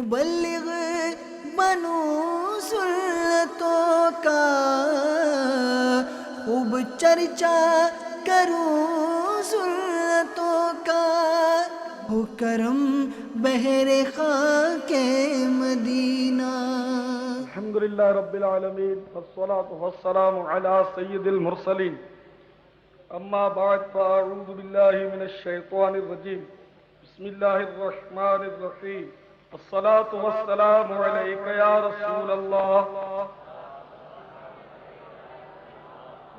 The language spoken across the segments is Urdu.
مبلغ بنو سنتوں کا خوب چرچا کروں سنتوں کا، ہو کرم بہر خاک مدینہ۔ الحمدللہ رب العالمین والصلاة والسلام علی سید المرسلین، اما بعد فاعوذ باللہ من الشیطان الرجیم، بسم اللہ الرحمن الرحیم، الصلاة والسلام علیک یا رسول اللہ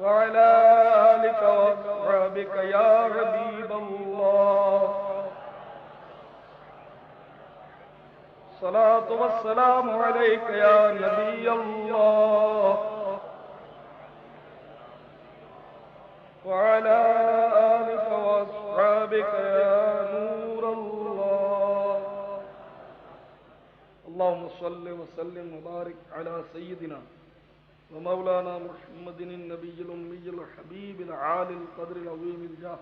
وعلی آلک واصحابک یا حبیب اللہ، الصلاة والسلام علیک یا نبی اللہ وعلى آلك وأصحابك يا نور الله، اللهم صل وسلم وبارك على سيدنا ومولانا محمد النبي الأمي الحبيب العالي القدر العظيم الجاه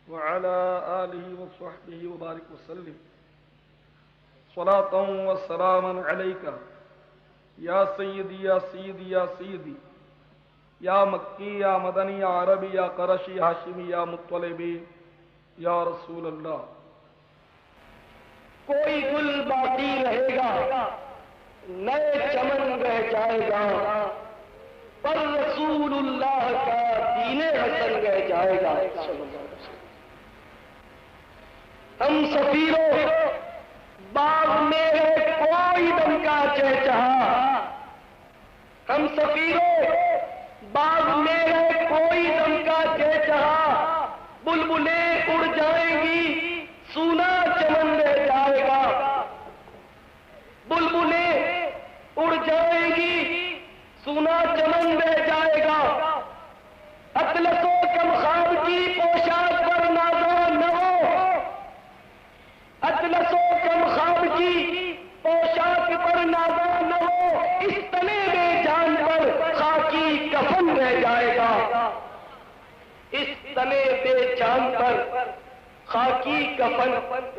وعلى آله وصحبه وبارك وسلم صلاة وسلاما عليك يا سيدي يا سيدي يا سيدي یا مکی یا مدنی یا عربی یا قرشی ہاشمی یا مطلبی یا رسول اللہ۔ کوئی گل باقی رہے گا، نئے چمن رہ جائے گا، پر رسول اللہ کا دین حسن رہ جائے گا۔ ہم سفیروں باغ میں ہے کوئی دم کا چہچہا، ہم سفیروں باغ میں ہے کوئی دم کا چہچہا، بلبلیں اڑ جائیں گی سونا چمن رہ جائے گا، بلبلیں اڑ جائیں گی سونا چمن رہ جائے گا، اطلس و کمخاب کی پوشاک پر نازا نہ ہو، اطلس و کمخاب کی پوشاک پر نازا نہ ہو، اس تنے بے جان پر خاکی کفن رہ جائے گا، اس تنے بے جان پر خاکی کفن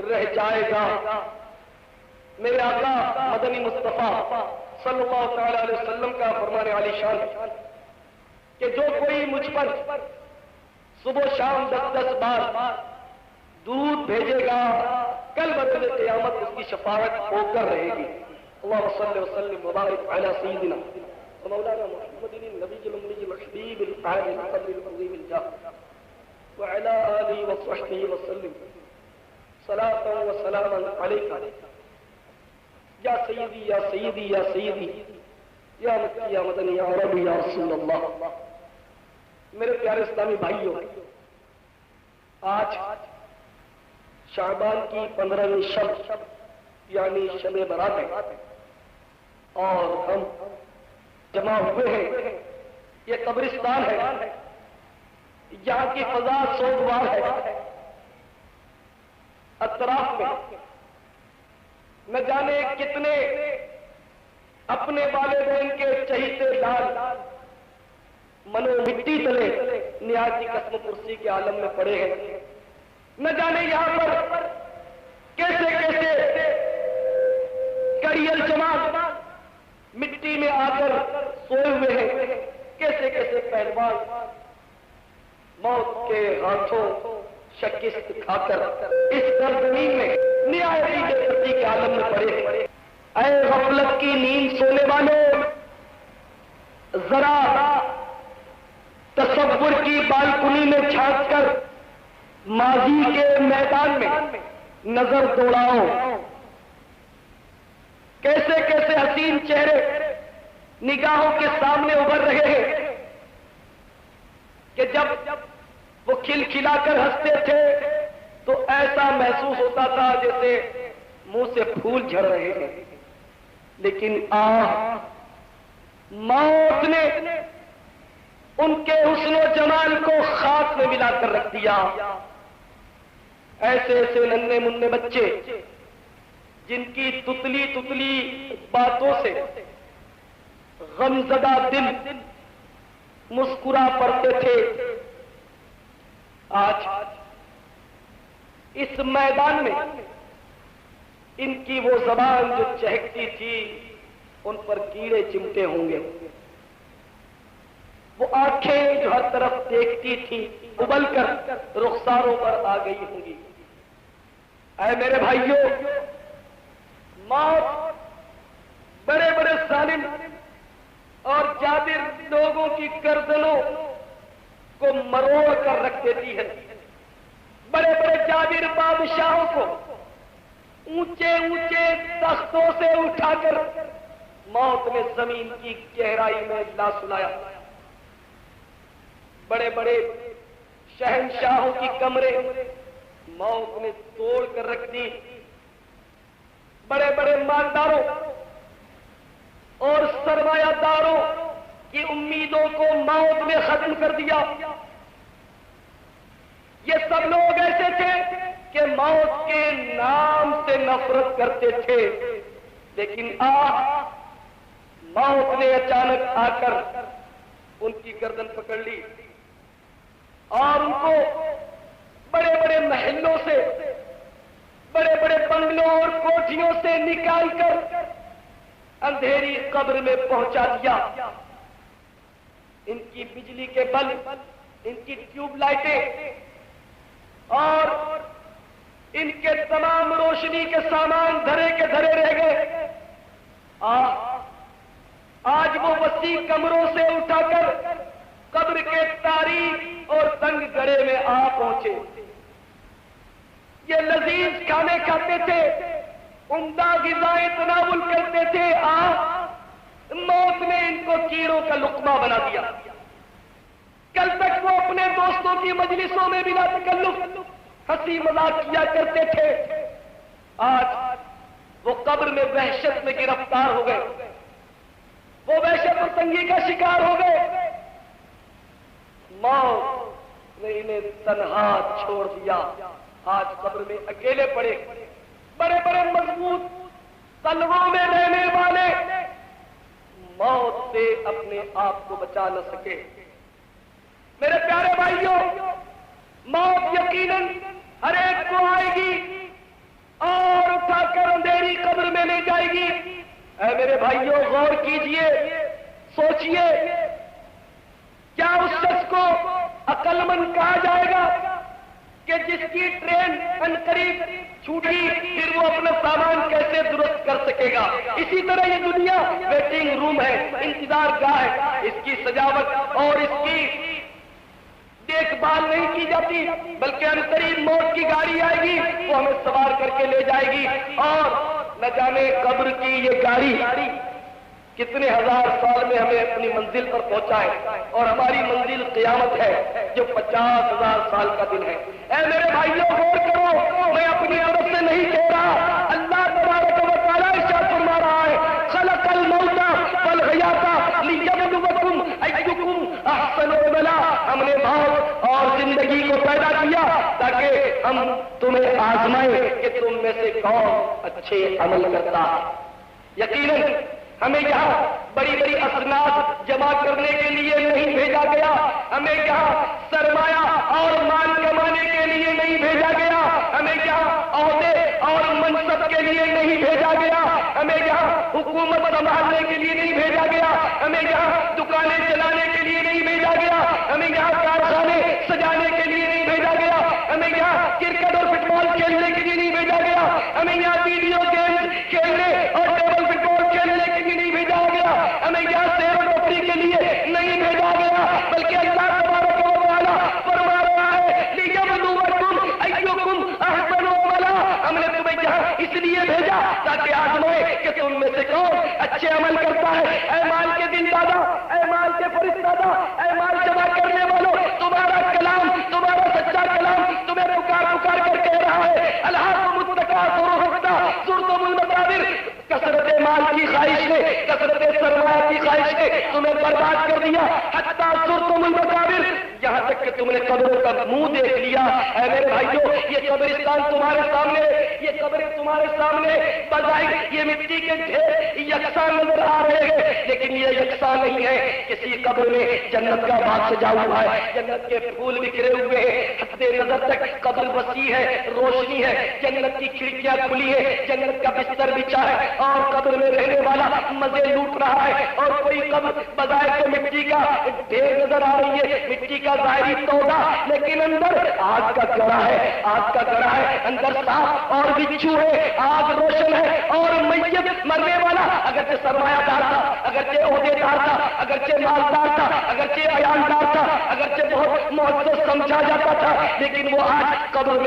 رہ جائے گا۔ میرے آقا مدنی مصطفیٰ صلی اللہ تعالی علیہ وسلم کا فرمان عالی شان کہ جو کوئی مجھ پر صبح شام 10 بار دودھ بھیجے گا، کل بروز قیامت اس کی شفاعت ہو کر رہے گی۔ اللہم صلی وسلم وبارک علی سیدنا مولانا محمد النبی الأمی الحبیب العالی القدر العظیم الجاہ وعلی آلہ وصحبہ وسلم صلاة وسلاما علیکہ یا سیدی یا سیدی یا سیدی یا مکی یا مدنی یا عربی یا رسول اللہ۔ میرے پیارے اسلامی بھائیوں، آج شعبان کی 15ویں شب یعنی شب برات ہے اور ہم جمع ہوئے ہیں۔ یہ قبرستان ہے، یہاں کی فضا سوگوار ہے، اطراف میں نہ جانے کتنے اپنے والدین کے چہیتے لال منو مٹی تلے نیاز کی قسم کرسی کے عالم میں پڑے ہیں، نہ جانے یہاں پر کیسے کیسے کڑیل جماعت مٹی میں آ کر سوئے ہوئے ہیں، کیسے کیسے پہلوان موت کے ہاتھوں شکست کھا کر اس سرزمین میں نہایت بے دردی کے عالم میں پڑے ہیں۔ اے غفلت کی نیند سونے والوں، ذرا تصور کی بالکنی میں جھانک کر ماضی کے میدان میں نظر دوڑاؤ، کیسے کیسے حسین چہرے نگاہوں کے سامنے ابھر رہے ہیں کہ جب وہ کھل کھلا کر ہنستے تھے تو ایسا محسوس ہوتا تھا جیسے منہ سے پھول جھڑ رہے ہیں، لیکن موت نے ان کے حسن و جمال کو خاک میں ملا کر رکھ دیا۔ ایسے ایسے ننھے منھے بچے جن کی تتلی تتلی باتوں سے غمزدہ دل مسکرا پڑتے تھے، آج اس میدان میں ان کی وہ زبان جو چہکتی تھی ان پر کیڑے چمٹے ہوں گے، وہ آنکھیں جو ہر طرف دیکھتی تھی ابل کر رخساروں پر آ گئی ہوں گی۔ اے میرے بھائیوں، موت بڑے بڑے ظالم اور جابر لوگوں کی گردنوں کو مروڑ کر رکھ دیتی ہے، بڑے بڑے جابر بادشاہوں کو اونچے اونچے تختوں سے اٹھا کر موت نے زمین کی گہرائی میں لا سلایا، بڑے بڑے شہنشاہوں کی کمرے موت نے توڑ کر رکھ دی، بڑے بڑے مالداروں اور سرمایہ داروں کی امیدوں کو موت نے ختم کر دیا۔ یہ سب لوگ ایسے تھے کہ موت کے نام سے نفرت کرتے تھے، لیکن موت نے اچانک آ کر ان کی گردن پکڑ لی اور ان کو بڑے بڑے محلوں سے، بڑے بڑے بنگلوں اور کوٹھیوں سے نکال کر اندھیری قبر میں پہنچا دیا۔ ان کی بجلی کے بلب، ان کی ٹیوب لائٹیں اور ان کے تمام روشنی کے سامان دھرے کے دھرے رہ گئے۔ آج وہ وسیع کمروں سے اٹھا کر قبر کے تاریک اور تنگ گڑھے میں آ پہنچے۔ یہ لذیذ کھانے کھاتے تھے، عمدہ غذائیں تناول کرتے تھے، موت نے ان کو کیڑوں کا لقمہ بنا دیا۔ کل تک وہ اپنے دوستوں کی مجلسوں میں بلا تکلف ہنسی مذاق کیا کرتے تھے، آج وہ قبر میں وحشت میں گرفتار ہو گئے، وہ وحشت اور تنگی کا شکار ہو گئے۔ موت نے انہیں تنہا چھوڑ دیا، آج قبر میں اکیلے پڑے۔ بڑے بڑے مضبوط تلووں میں رہنے والے موت سے اپنے آپ کو بچا نہ سکے۔ میرے پیارے بھائیوں، موت یقیناً ہر ایک کو آئے گی اور اٹھا کر اندھیری قبر میں لے جائے گی۔ اے میرے بھائیوں، غور کیجئے، سوچئے، کیا اس شخص کو عقل مند کہا جائے گا کہ جس کی ٹرین عنقریب چھوٹی، پھر وہ اپنا سامان کیسے درست کر سکے گا؟ اسی طرح یہ دنیا ویٹنگ روم ہے، انتظار گاہ ہے، اس کی سجاوٹ اور اس کی دیکھ بھال نہیں کی جاتی، بلکہ عنقریب موت کی گاڑی آئے گی، وہ ہمیں سوار کر کے لے جائے گی، اور نہ جانے قبر کی یہ گاڑی کتنے ہزار سال میں ہمیں اپنی منزل پر پہنچائے، اور ہماری منزل قیامت ہے جو 50,000 سال کا دن ہے۔ اے میرے بھائیوں، غور کرو، میں اپنی طرف سے نہیں کہہ رہا، اللہ تبارک و تعالیٰ ارشاد فرما رہا ہے، خلق الموت والحیات لیبلوکم ایکم احسن عملا۔ ہم نے موت اور زندگی کو پیدا کیا تاکہ ہم تمہیں آزمائیں کہ تم میں سے کون اچھے عمل کرتا ہے۔ یقیناً ہمیں یہاں بڑی بڑی اسناد جمع کرنے کے لیے نہیں بھیجا گیا، ہمیں یہاں سرمایہ اور مال کمانے کے لیے نہیں بھیجا گیا، ہمیں یہاں عہدے اور منصب کے لیے نہیں بھیجا گیا، ہمیں یہاں حکومت سنبھالنے کے لیے نہیں بھیجا گیا، ہمیں یہاں دکانیں چلانے کے لیے نہیں بھیجا گیا، ہمیں یہاں کارخانے سجانے کے لیے نہیں بھیجا گیا، ہمیں یہاں کرکٹ اور فٹ بال کھیلنے کے لیے نہیں بھیجا گیا، ہمیں یہاں ویڈیو گیم کھیلنے اور ٹیبل فٹ بال کھیلنے کے لیے نہیں بھیجا گیا، ہمیں یہاں سیر و تفریح کے لیے نہیں بھیجا گیا، بلکہ اللہ تبارک و تعالیٰ فرما رہا ہے لیبلوکم ایکم احسن عملا۔ ہم نے تمہیں یہاں اس لیے بھیجا تاکہ آزمائے کہ تم میں سے کون اچھے عمل کرتا ہے۔ اے مال کے دل دادا، اے مال کے فرشتہ، اے مال جمع کرنے والوں، تمہارا کلام، تمہارا سچا کلام تمہیں پکار پکار کر کہہ رہا ہے، الہاکم التکاثر حتی زرتم المقابر۔ کثرت مال کی خواہش نے کثرت سرمایہ کی خواہش نے تمہیں برباد کر دیا، حتی زرتم المقابر، یہاں تک کہ تم نے قبروں کا منہ دیکھ لیا۔ اے میرے بھائیوں، یہ قبرستان تمہارے سامنے، یہ قبریں تمہارے سامنے، بظاہر یہ مٹی کے ڈھیر یکساں نظر آ رہے ہیں، لیکن یہ یکساں نہیں ہے۔ کسی قبر میں جنت کا باغ سجا ہوا ہے، جنت کے پھول بکھرے ہوئے ہیں، حد نظر تک قبر وسیع ہے، روشنی ہے، جنت کی کھڑکیاں کھلی ہے، جنت کا بستر بچھا ہے، اور قبر میں رہنے والا مزے لوٹ رہا ہے۔ اور کوئی قبر بظاہر تو مٹی کا ڈھیر نظر آ رہی ہے، مٹی کا ظاہری توڑا، لیکن اندر آگ کا گڑھا ہے، آگ کا گڑھا ہے، اندر سانپ اور بچھو ہے، آگ روشن ہے، اور میت مرنے والا اگرچہ سرمایہ دار تھا، اگرچہ عہدے دار تھا، اگرچہ مالدار تھا، اگرچہ عیاندار تھا، اگرچہ بہت معزز سمجھا جاتا تھا، لیکن وہ آج قبر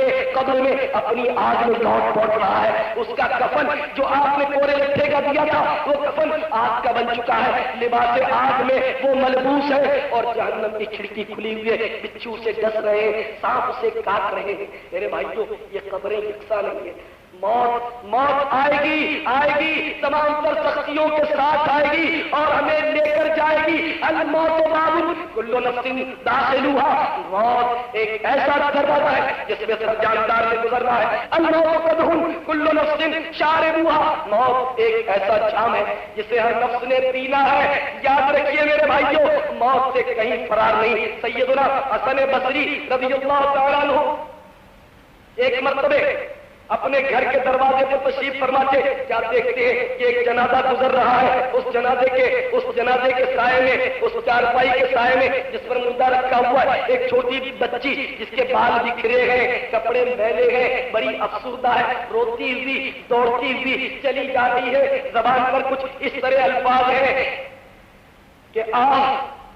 میں اپنی آگ میں لوٹ پڑ رہا ہے۔ اس کا کفن جو آپ نے کورے لٹھے کا دیا تھا، وہ کفن آگ کا بن چکا ہے، لباس آگ میں وہ ملبوس ہے، اور جہنم کی کھڑکی کھلی ہوئی ہے، بچھو سے ڈس رہے ہیں، سانپ سے کاٹ رہے ہیں۔ میرے بھائیوں، یہ قبریں یکساں نہیں ہے۔ موت آئے گی تمام تر سختیوں کے ساتھ آئے گی، اور ہمیں لے کر جائے گی۔ الموت باب کل نفس داخلوہا، موت ایک ایسا دروازہ ہے جس میں سب جاندار سے گزرنا ہے۔ الموت قدح کل نفس شاربوہا، موت ایک ایسا جام ہے جسے ہر نفس نے پینا ہے۔ یاد رکھیے میرے بھائیوں، موت سے کہیں فرار نہیں۔ سیدنا حسن بصری رضی اللہ تعالیٰ عنہ ایک مرتبہ اپنے گھر کے دروازے پر تشریف فرماتے، کیا دیکھتے ہیں کہ ایک جنازہ گزر رہا ہے، اس جنازے کے سائے میں، اس چارپائی کے سائے میں جس پر مردہ رکھا ہوا ہے، ایک چھوٹی بچی جس کے بال بکھرے ہیں، کپڑے میلے ہیں، بڑی افسردہ ہے، روتی ہوئی دوڑتی ہوئی چلی جاتی ہے۔ زبان پر کچھ اس طرح الفاظ ہیں کہ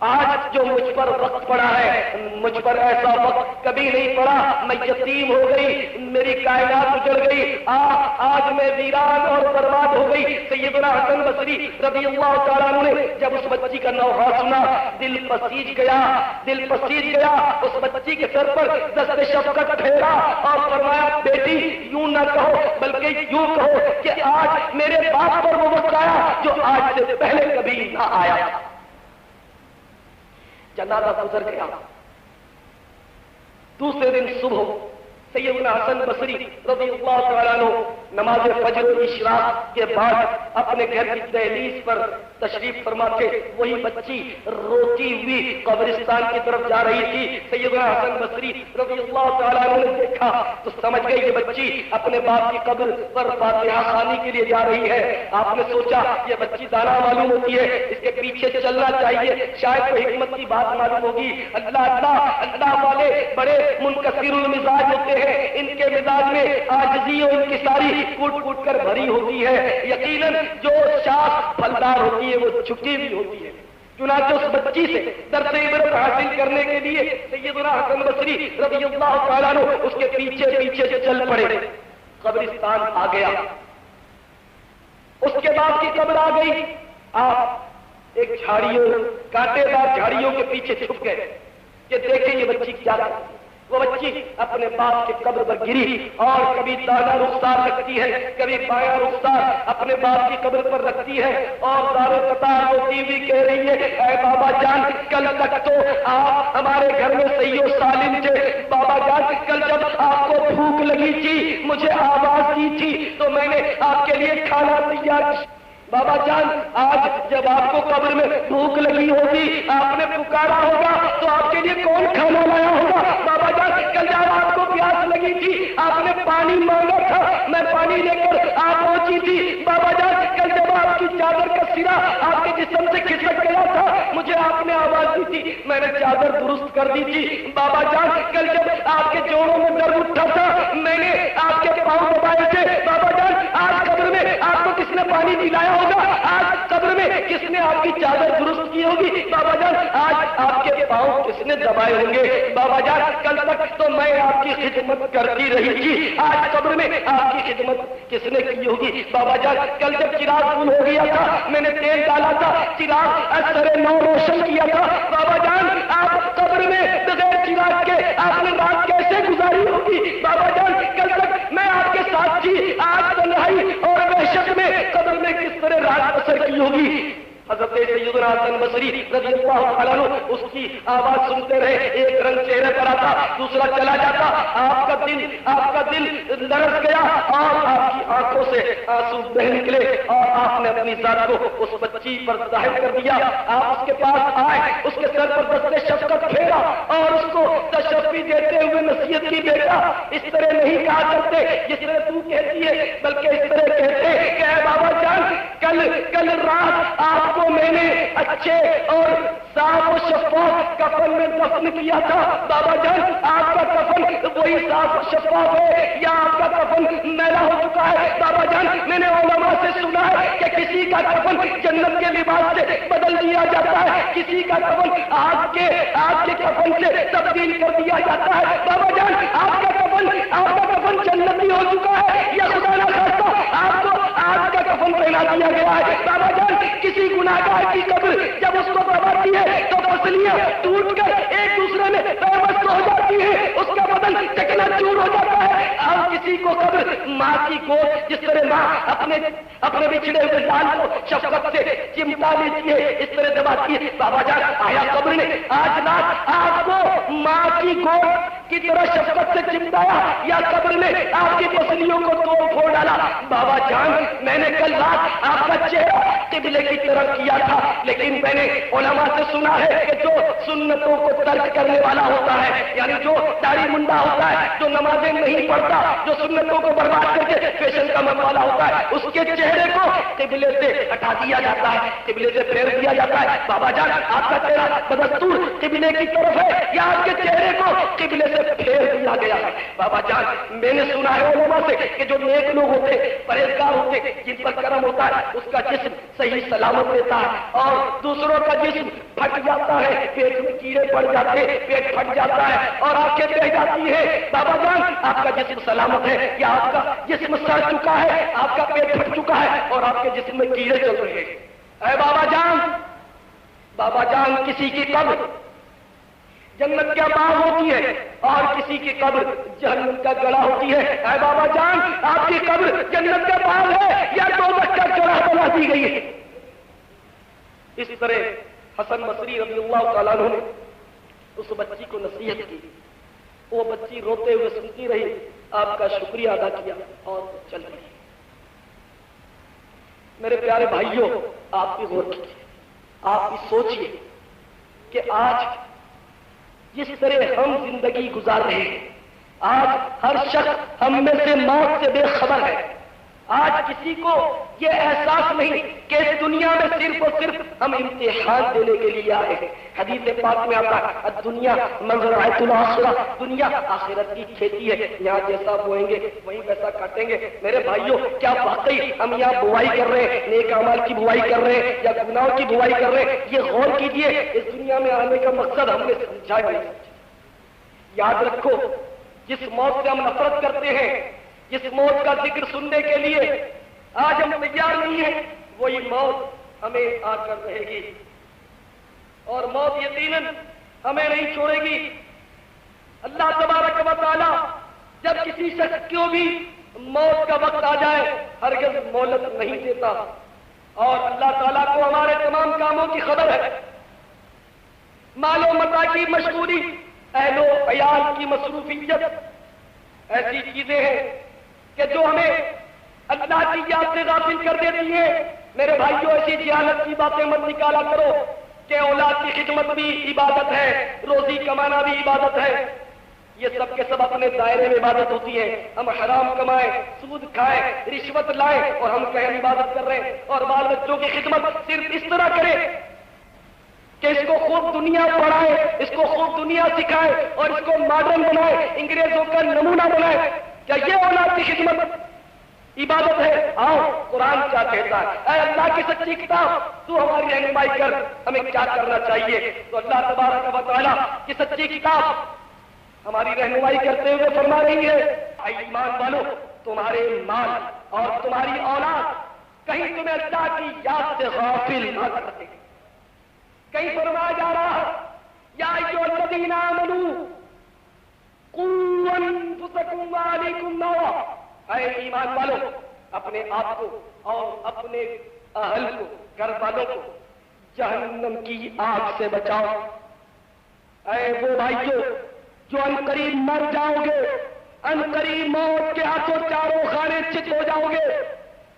آج جو مجھ پر وقت پڑا ہے، مجھ پر ایسا وقت کبھی نہیں پڑا، میں یتیم ہو گئی، میری کائنات اجڑ گئی، آج میں ویران اور برباد ہو گئی۔ سیدنا حسن بصری رضی اللہ تعالیٰ عنہ نے جب اس بچی کا نوحہ سنا، دل پسیج گیا، اس بچی کے سر پر دست شفقت پھیرا اور فرمایا، بیٹی یوں نہ کہو بلکہ یوں کہو کہ آج میرے باپ پر وہ وقت آیا جو آج سے پہلے کبھی نہ آیا۔ جنازہ گزر گیا، دوسرے دن صبح سیدنا حسن بصری رضی اللہ تعالیٰ عنہ نماز فجر و اشراق کے بعد اپنے گھر کی دہلیز پر تشریف فرما کے وہی بچی روتی ہوئی قبرستان کی طرف جا رہی تھی۔ سیدنا حسن بصری رضی اللہ تعالیٰ عنہ نے دیکھا تو سمجھ گئی کہ بچی اپنے باپ کی قبر پر فاتحہ خوانی کے لیے جا رہی ہے۔ آپ نے سوچا یہ بچی دانا معلوم ہوتی ہے، اس کے پیچھے چلنا چاہیے، شاید کوئی حکمت کی بات معلوم ہوگی۔ اللہ والے بڑے منکسر المزاج ہوتے ہیں، ان کے مزاج میں عاجزی اور انکساری کوٹ کر بھری ہوتی ہے۔ یقیناً جو شاخ پھلدار ہوتی ہے وہ جھکی بھی ہوتی ہے۔ چنانچہ اس بچی سے درس عبرت حاصل کرنے کے لیے سیدنا حسن بصری رضی اللہ تعالیٰ عنہ اس کے پیچھے چل پڑے۔ قبرستان آ گیا، اس کے بعد کی قبر آ گئی، آپ ایک کانٹے دار جھاڑیوں کے پیچھے چھپ گئے کہ دیکھیں یہ بچی کیا کرتی ہے۔ وہ بچی اپنے باپ کی قبر پر گری اور کبھی دانا رخسار رکھتی ہے، کبھی بایاں رخسار اپنے باپ کی قبر پر رکھتی ہے، اور دار قطار ہوتی ہوئی کہہ رہی ہے، اے بابا جان کل تک تو آپ ہمارے گھر میں صحیح و سالم تھے، بابا جان کل جب آپ کو بھوک لگی تھی، مجھے آواز دی تھی تو میں نے آپ کے لیے کھانا تیار کیا۔ بابا جان آج جب آپ کو قبر میں بھوک لگی ہوگی، آپ نے پکارا ہوگا تو آپ کے لیے کون کھانا لایا ہوگا؟ بابا جان کل جب آپ کو پیاس لگی تھی، آپ نے پانی مانگا تھا، میں پانی لے کر آپ پہنچی تھی۔ بابا جان کل جب آپ کی چادر کا سرا آپ کے جسم سے کھسک گیا تھا، مجھے آپ نے آواز دی تھی، میں نے چادر درست کر دی تھی۔ بابا جان کل جب آپ کے جوڑوں میں درد اٹھا تھا، میں نے آپ کے پاؤں دبائے تھے۔ بابا جان آج قبر میں آپ کو کس نے پانی دلایا ہوگا؟ آج قبر میں کس نے آپ کی چادر درست کی ہوگی؟ بابا جان آج آپ کے پاؤں کس نے دبائے ہوں گے؟ بابا جان کل تک تو میں آپ کی خدمت کرتی رہی تھی، آج قبر میں آپ کی خدمت کس نے کی ہوگی؟ بابا جان کل جب چراغ گل ہو گیا تھا، میں نے تیل ڈالا تھا، چراغ اثر نو روشن کیا تھا۔ بابا جان آپ قبر میں بغیر چراغ کے آپ نے رات کیسے گزاری ہوگی؟ بابا جان کل تک میں آپ کے ساتھ تھی، آج تنہائی اور وحشت میں قبر میں کس طرح رات بسر کی ہوگی. حضرت سیدنا حسن بصری رضی اللہ تعالیٰ عنہ اس کی آواز سنتے رہے. ایک رنگ چہرے پر آتا, دوسرا چلا جاتا. آپ کا دل لرز گیا اور آپ کی آنکھوں سے آنسو بہ نکلے اور آپ نے اپنی ذات کو اس بچی پر ظاہر کر دیا. آپ اس کے پاس آئے, اس کے سر پر دست شفقت پھیرا اور اس کو تشفی دیتے ہوئے نصیحت کی, بیٹا اس طرح نہیں کہا کرتے جس طرح تو کہتی ہے, بلکہ اس طرح کہتے کہ اے بابا جان, کل رات آپ کو میں نے اچھے اور صاف و شفاف کفن میں دفن کیا تھا. بابا جان آپ کا کفن وہی صاف و شفاف ہے یا آپ کا کفن میلا ہو چکا ہے؟ بابا جان میں نے علماء سے سنا ہے کہ کسی کا کفن جنت کے لباس سے بدل دیا جاتا ہے, کسی کا کفن آگ کے کفن سے تبدیل کر دیا جاتا ہے. بابا جان آپ کا کفن جنتی ہو چکا ہے یا خدا نہ خاصہ آپ کو آگ کا کفن پہنا دیا گیا ہے؟ بابا جان کسی گناہگار کی قبر جب اس کو دباتی ہے تو پسلیاں ٹوٹ کر ایک دوسرے میں پیوست ہو جاتی ہے, اس کا بدن چکنا چور ہو جاتا ہے. اور کسی کو قبر ماں کی گود جس طرح ماں اپنے بچھڑے ہوئے لال کو شفقت سے چمٹا لیتی ہے اس طرح دباتی ہے. بابا جان آیا قبر نے آج رات آپ کو ماں کی گود کی طرح شفقت سے چمٹایا یا قبر نے آپ کی پسلیوں کو توڑ پھوڑ ڈالا؟ بابا جان میں نے کل رات آپ کا چہرہ قبلے کی طرف کیا تھا, لیکن میں نے علماء سے سنا ہے کہ جو سنتوں کو ترک کرنے والا ہوتا ہے, یعنی جو داڑھی منڈا ہوتا ہے, جو نمازیں نہیں پڑھتا, جو سنتوں کو برباد کر کے فیشن کا من والا ہوتا ہے, اس کے چہرے کو قبلے سے ہٹا دیا جاتا ہے, قبلے سے پھیر دیا جاتا ہے. بابا جان آپ کا چہرہ بدستور قبلے کی طرف ہے یا آپ کے چہرے کو قبلے سے پھیر دیا گیا ہے؟ بابا جان میں نے سنا ہے علماء سے کہ جو نیک لوگ ہوتے, پرہیزگار ہوتے, جن پر کرم ہوتا ہے, اس کا جسم صحیح سلامت رہتا ہے اور دوسروں کا جسم پھٹ جاتا ہے, پیٹ میں کیڑے پڑ جاتے ہیں, پیٹ پھٹ جاتا ہے اور آنکھیں بہ جاتی ہے. بابا جان آپ کا جسم سلامت ہے یا آپ کا جسم سڑ چکا ہے, آپ کا پیٹ پھٹ چکا ہے اور آپ کے جسم میں کیڑے چل رہے ہیں؟ اے بابا جان کسی کی قبر جنت کا باغ ہوتی ہے اور کسی کی قبر جہنم کا گڑھا ہوتی ہے. اے بابا جان آپ کی قبر جنت کا باغ ہے یا دوزخ کا گڑھا بنا دی گئی ہے؟ اس طرح حسن بصری رضی اللہ تعالیٰ عنہ نے اس بچی کو نصیحت کی. وہ بچی روتے ہوئے سنتی رہی, آپ کا شکریہ ادا کیا اور چل رہی. میرے پیارے بھائیوں, آپ بھی غور کیجیے, آپ بھی سوچیے کہ آج جس طرح ہم زندگی گزار رہے ہیں, آج ہر شخص ہم میں سے موت سے بے خبر ہے. آج کسی کو یہ احساس نہیں کہ اس دنیا میں صرف اور صرف ہم امتحان دینے کے لیے آئے ہیں. حدیث پاک میں آتا ہے دنیا مزرعۃ الآخرہ, دنیا آخرت کی کھیتی ہے, یہاں جیسا بوئیں گے وہیں ویسا کاٹیں گے. میرے بھائیوں کیا واقعی ہم یہاں بوائی کر رہے ہیں, نیک اعمال کی بوائی کر رہے ہیں یا گناہوں کی بوائی کر رہے ہیں؟ یہ غور کیجئے, اس دنیا میں آنے کا مقصد ہم نے سمجھایا نہیں. یاد رکھو جس موت سے ہم نفرت کرتے ہیں, جس موت کا ذکر سننے کے لیے آج ہم تیار نہیں ہیں, وہی موت ہمیں آ کر رہے گی اور موت یقیناً ہمیں نہیں چھوڑے گی. اللہ تبارک و تعالی جب کسی شخص کو بھی موت کا وقت آ جائے ہرگز مہلت نہیں دیتا اور اللہ تعالیٰ کو ہمارے تمام کاموں کی خبر ہے. مال و متاع کی مشغولی, اہل و عیال کی مصروفیت ایسی چیزیں ہیں کہ جو ہمیں اللہ کی یاد سے غافل کر دیتی ہیں. میرے بھائیوں ایسی جہالت کی باتیں مت نکالا کرو کہ اولاد کی خدمت بھی عبادت ہے, روزی کمانا بھی عبادت ہے. یہ سب کے سب اپنے دائرے میں عبادت ہوتی ہے. ہم حرام کمائیں, سود کھائیں, رشوت لائیں اور ہم کہیں عبادت کر رہے ہیں, اور بال بچوں کی خدمت صرف اس طرح کریں کہ اس کو خوب دنیا پڑھائے, اس کو خوب دنیا سکھائے اور اس کو ماڈرن بنائے, انگریزوں کا نمونہ بنائے. کیا یہ اولاد کی خدمت عبادت ہے؟ آؤ قرآن کیا کہتا ہے, اے اللہ کی سچی کتاب تو ہماری رہنمائی کر, ہمیں کیا کرنا چاہیے. تو اللہ تبارک و تعالیٰ کی سچی کتاب ہماری رہنمائی کرتے ہوئے فرما رہی ہے, اے ایمان والو تمہارے مال اور تمہاری اولاد کہیں تمہیں اللہ کی یاد سے غافل نہ کر دے. کہیں فرمایا جا رہا ہے یا ایھا الذین آمنوا قوا انفسکم وعلیکم نارا, اے ایمان والو اپنے آپ کو اور اپنے اہل کو، گھر والوں کو جہنم کی آگ سے بچاؤ۔ اے وہ بھائیو جو عنقریب مر جاؤ گے، عنقریب موت کے ہاتھوں چاروں خانے چت ہو جاؤ گے،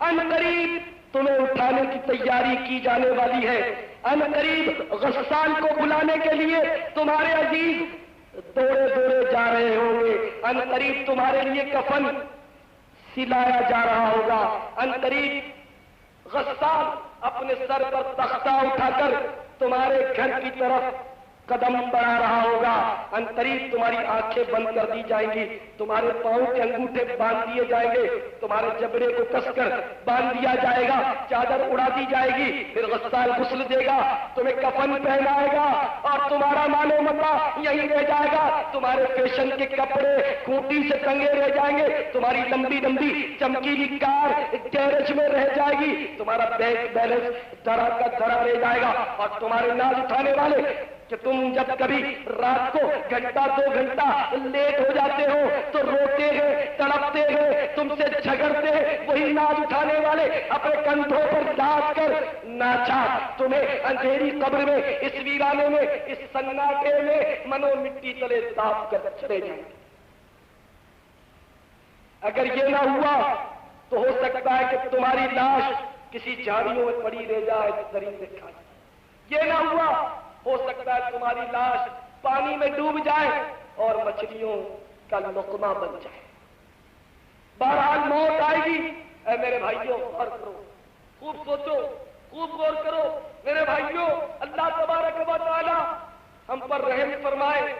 عنقریب تمہیں اٹھانے کی تیاری کی جانے والی ہے، عنقریب غسان کو بلانے کے لیے تمہارے عزیز دوڑے دوڑے جا رہے ہوں گے، عنقریب تمہارے لیے کفن سلایا جا رہا ہوگا، عنقریب غسان اپنے سر پر تختہ اٹھا کر تمہارے گھر کی طرف قدم بڑھا رہا ہوگا، عنقریب تمہاری آنکھیں بند کر دی جائیں گی، تمہارے پاؤں کے انگوٹھے باندھ دیے جائیں گے، تمہارے جبڑے کو کس کر باندھ دیا جائے گا، چادر اڑا دی جائے گی، پھر غسال غسل دے گا، تمہیں کفن پہنائے گا اور تمہارا مال و متاع یہیں رہ جائے گا، تمہارے فیشن کے کپڑے کھوٹی سے ٹنگے رہ جائیں گے، تمہاری لمبی لمبی چمکیلی کار گیرج میں رہ جائے گی، تمہارا بینک بیلنس دھرا کا دھرا رہ جائے گا، اور تمہارے ناز اٹھانے والے کہ تم جب کبھی رات کو گھنٹہ 2 گھنٹہ لیٹ ہو جاتے ہو تو روتے ہیں، تڑپتے ہیں، تم سے جھگڑتے ہیں، وہی ناز اٹھانے والے اپنے کندھوں پر ڈال کر ناچا تمہیں اندھیری قبر میں، اس ویرانے میں، اس سناٹے میں منو مٹی تلے داب کر چلے جائیں گے۔ اگر یہ نہ ہوا تو ہو سکتا ہے کہ تمہاری لاش کسی جھاڑیوں میں پڑی رہ جائے، درندے کھا جائے، یہ نہ ہوا ہو سکتا ہے تمہاری لاش پانی میں ڈوب جائے اور مچھلیوں کا لقمہ بن جائے۔ بہرحال موت آئے گی۔ اے میرے بھائیوں غور کرو، خوب سوچو، خوب غور کرو میرے بھائیوں، اللہ تبارک و تعالی ہم پر رحم فرمائے۔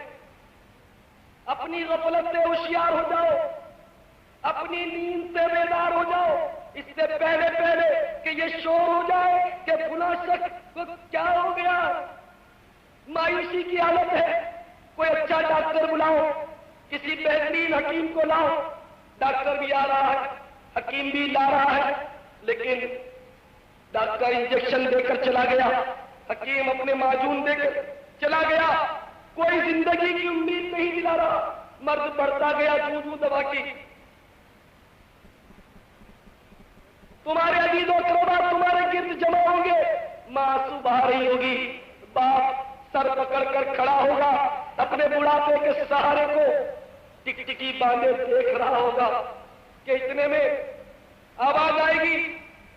اپنی غفلت سے ہوشیار ہو جاؤ، اپنی نیند سے بیدار ہو جاؤ، اس سے پہلے کہ یہ شور ہو جائے کہ فلاں شخص کو کیا ہو گیا، مایوسی کی حالت ہے، کوئی اچھا ڈاکٹر بلاؤ، کسی بہترین حکیم کو لاؤ، ڈاکٹر بھی آ رہا ہے، حکیم بھی لا رہا ہے، لیکن ڈاکٹر انجیکشن دے کر چلا گیا، حکیم اپنے معجون دے کر چلا گیا، کوئی زندگی کی امید نہیں دلا رہا، مرض بڑھتا گیا جوں دوا کی۔ تمہارے عزیز و اقربا تمہارے گرد جمع ہوں گے، ماں آنسو بہا رہی ہوگی، باپ سر پکڑ کر کھڑا ہوگا، اپنے بڑھاپے کے سہارے کو ٹکٹکی باندھے دیکھ رہا ہوگا کہ اتنے میں آواز آئے گی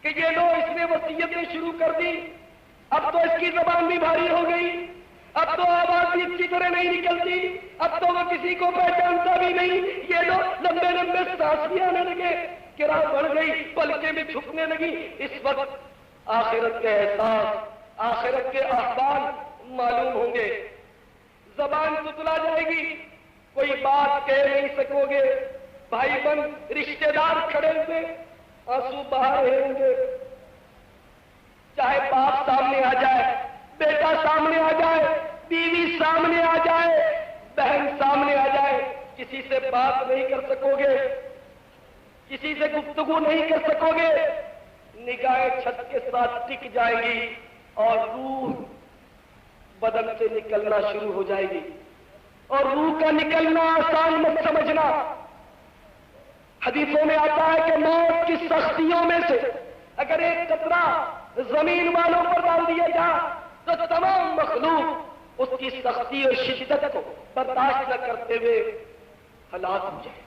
کہ یہ لو، اس نے وصیتیں شروع کر دی، اب تو اس کی زبان بھی بھاری ہو گئی، اب تو آواز بھی اچھی طرح نہیں نکلتی، اب تو وہ کسی کو پہچانتا بھی نہیں، یہ لو لمبے لمبے سانس بھی آنے لگے، کرا بڑھ گئی، پلکیں بھی جھکنے لگی۔ اس وقت آخرت کے احساس، آخرت کے احوال معلوم ہوں گے، زبان تتلا جائے گی، کوئی بات کہہ نہیں سکو گے، بھائی بند رشتے دار کھڑے ہوئے آنسو بہا رہے ہوں گے، چاہے باپ سامنے آ جائے، بیٹا سامنے آ جائے، بیوی سامنے آ جائے، بہن سامنے آ جائے، کسی سے بات نہیں کر سکو گے، کسی سے گفتگو نہیں کر سکو گے، نگاہیں چھت کے ساتھ ٹک جائیں گی اور روح بدن سے نکلنا شروع ہو جائے گی، اور روح کا نکلنا آسان مت سمجھنا۔ حدیثوں میں آتا ہے کہ موت کی سختیوں میں سے اگر ایک قطرہ زمین والوں پر ڈال دیا جائے تو تمام مخلوق اس کی سختی اور شدت کو برداشت نہ کرتے ہوئے ہلاک ہو جائے۔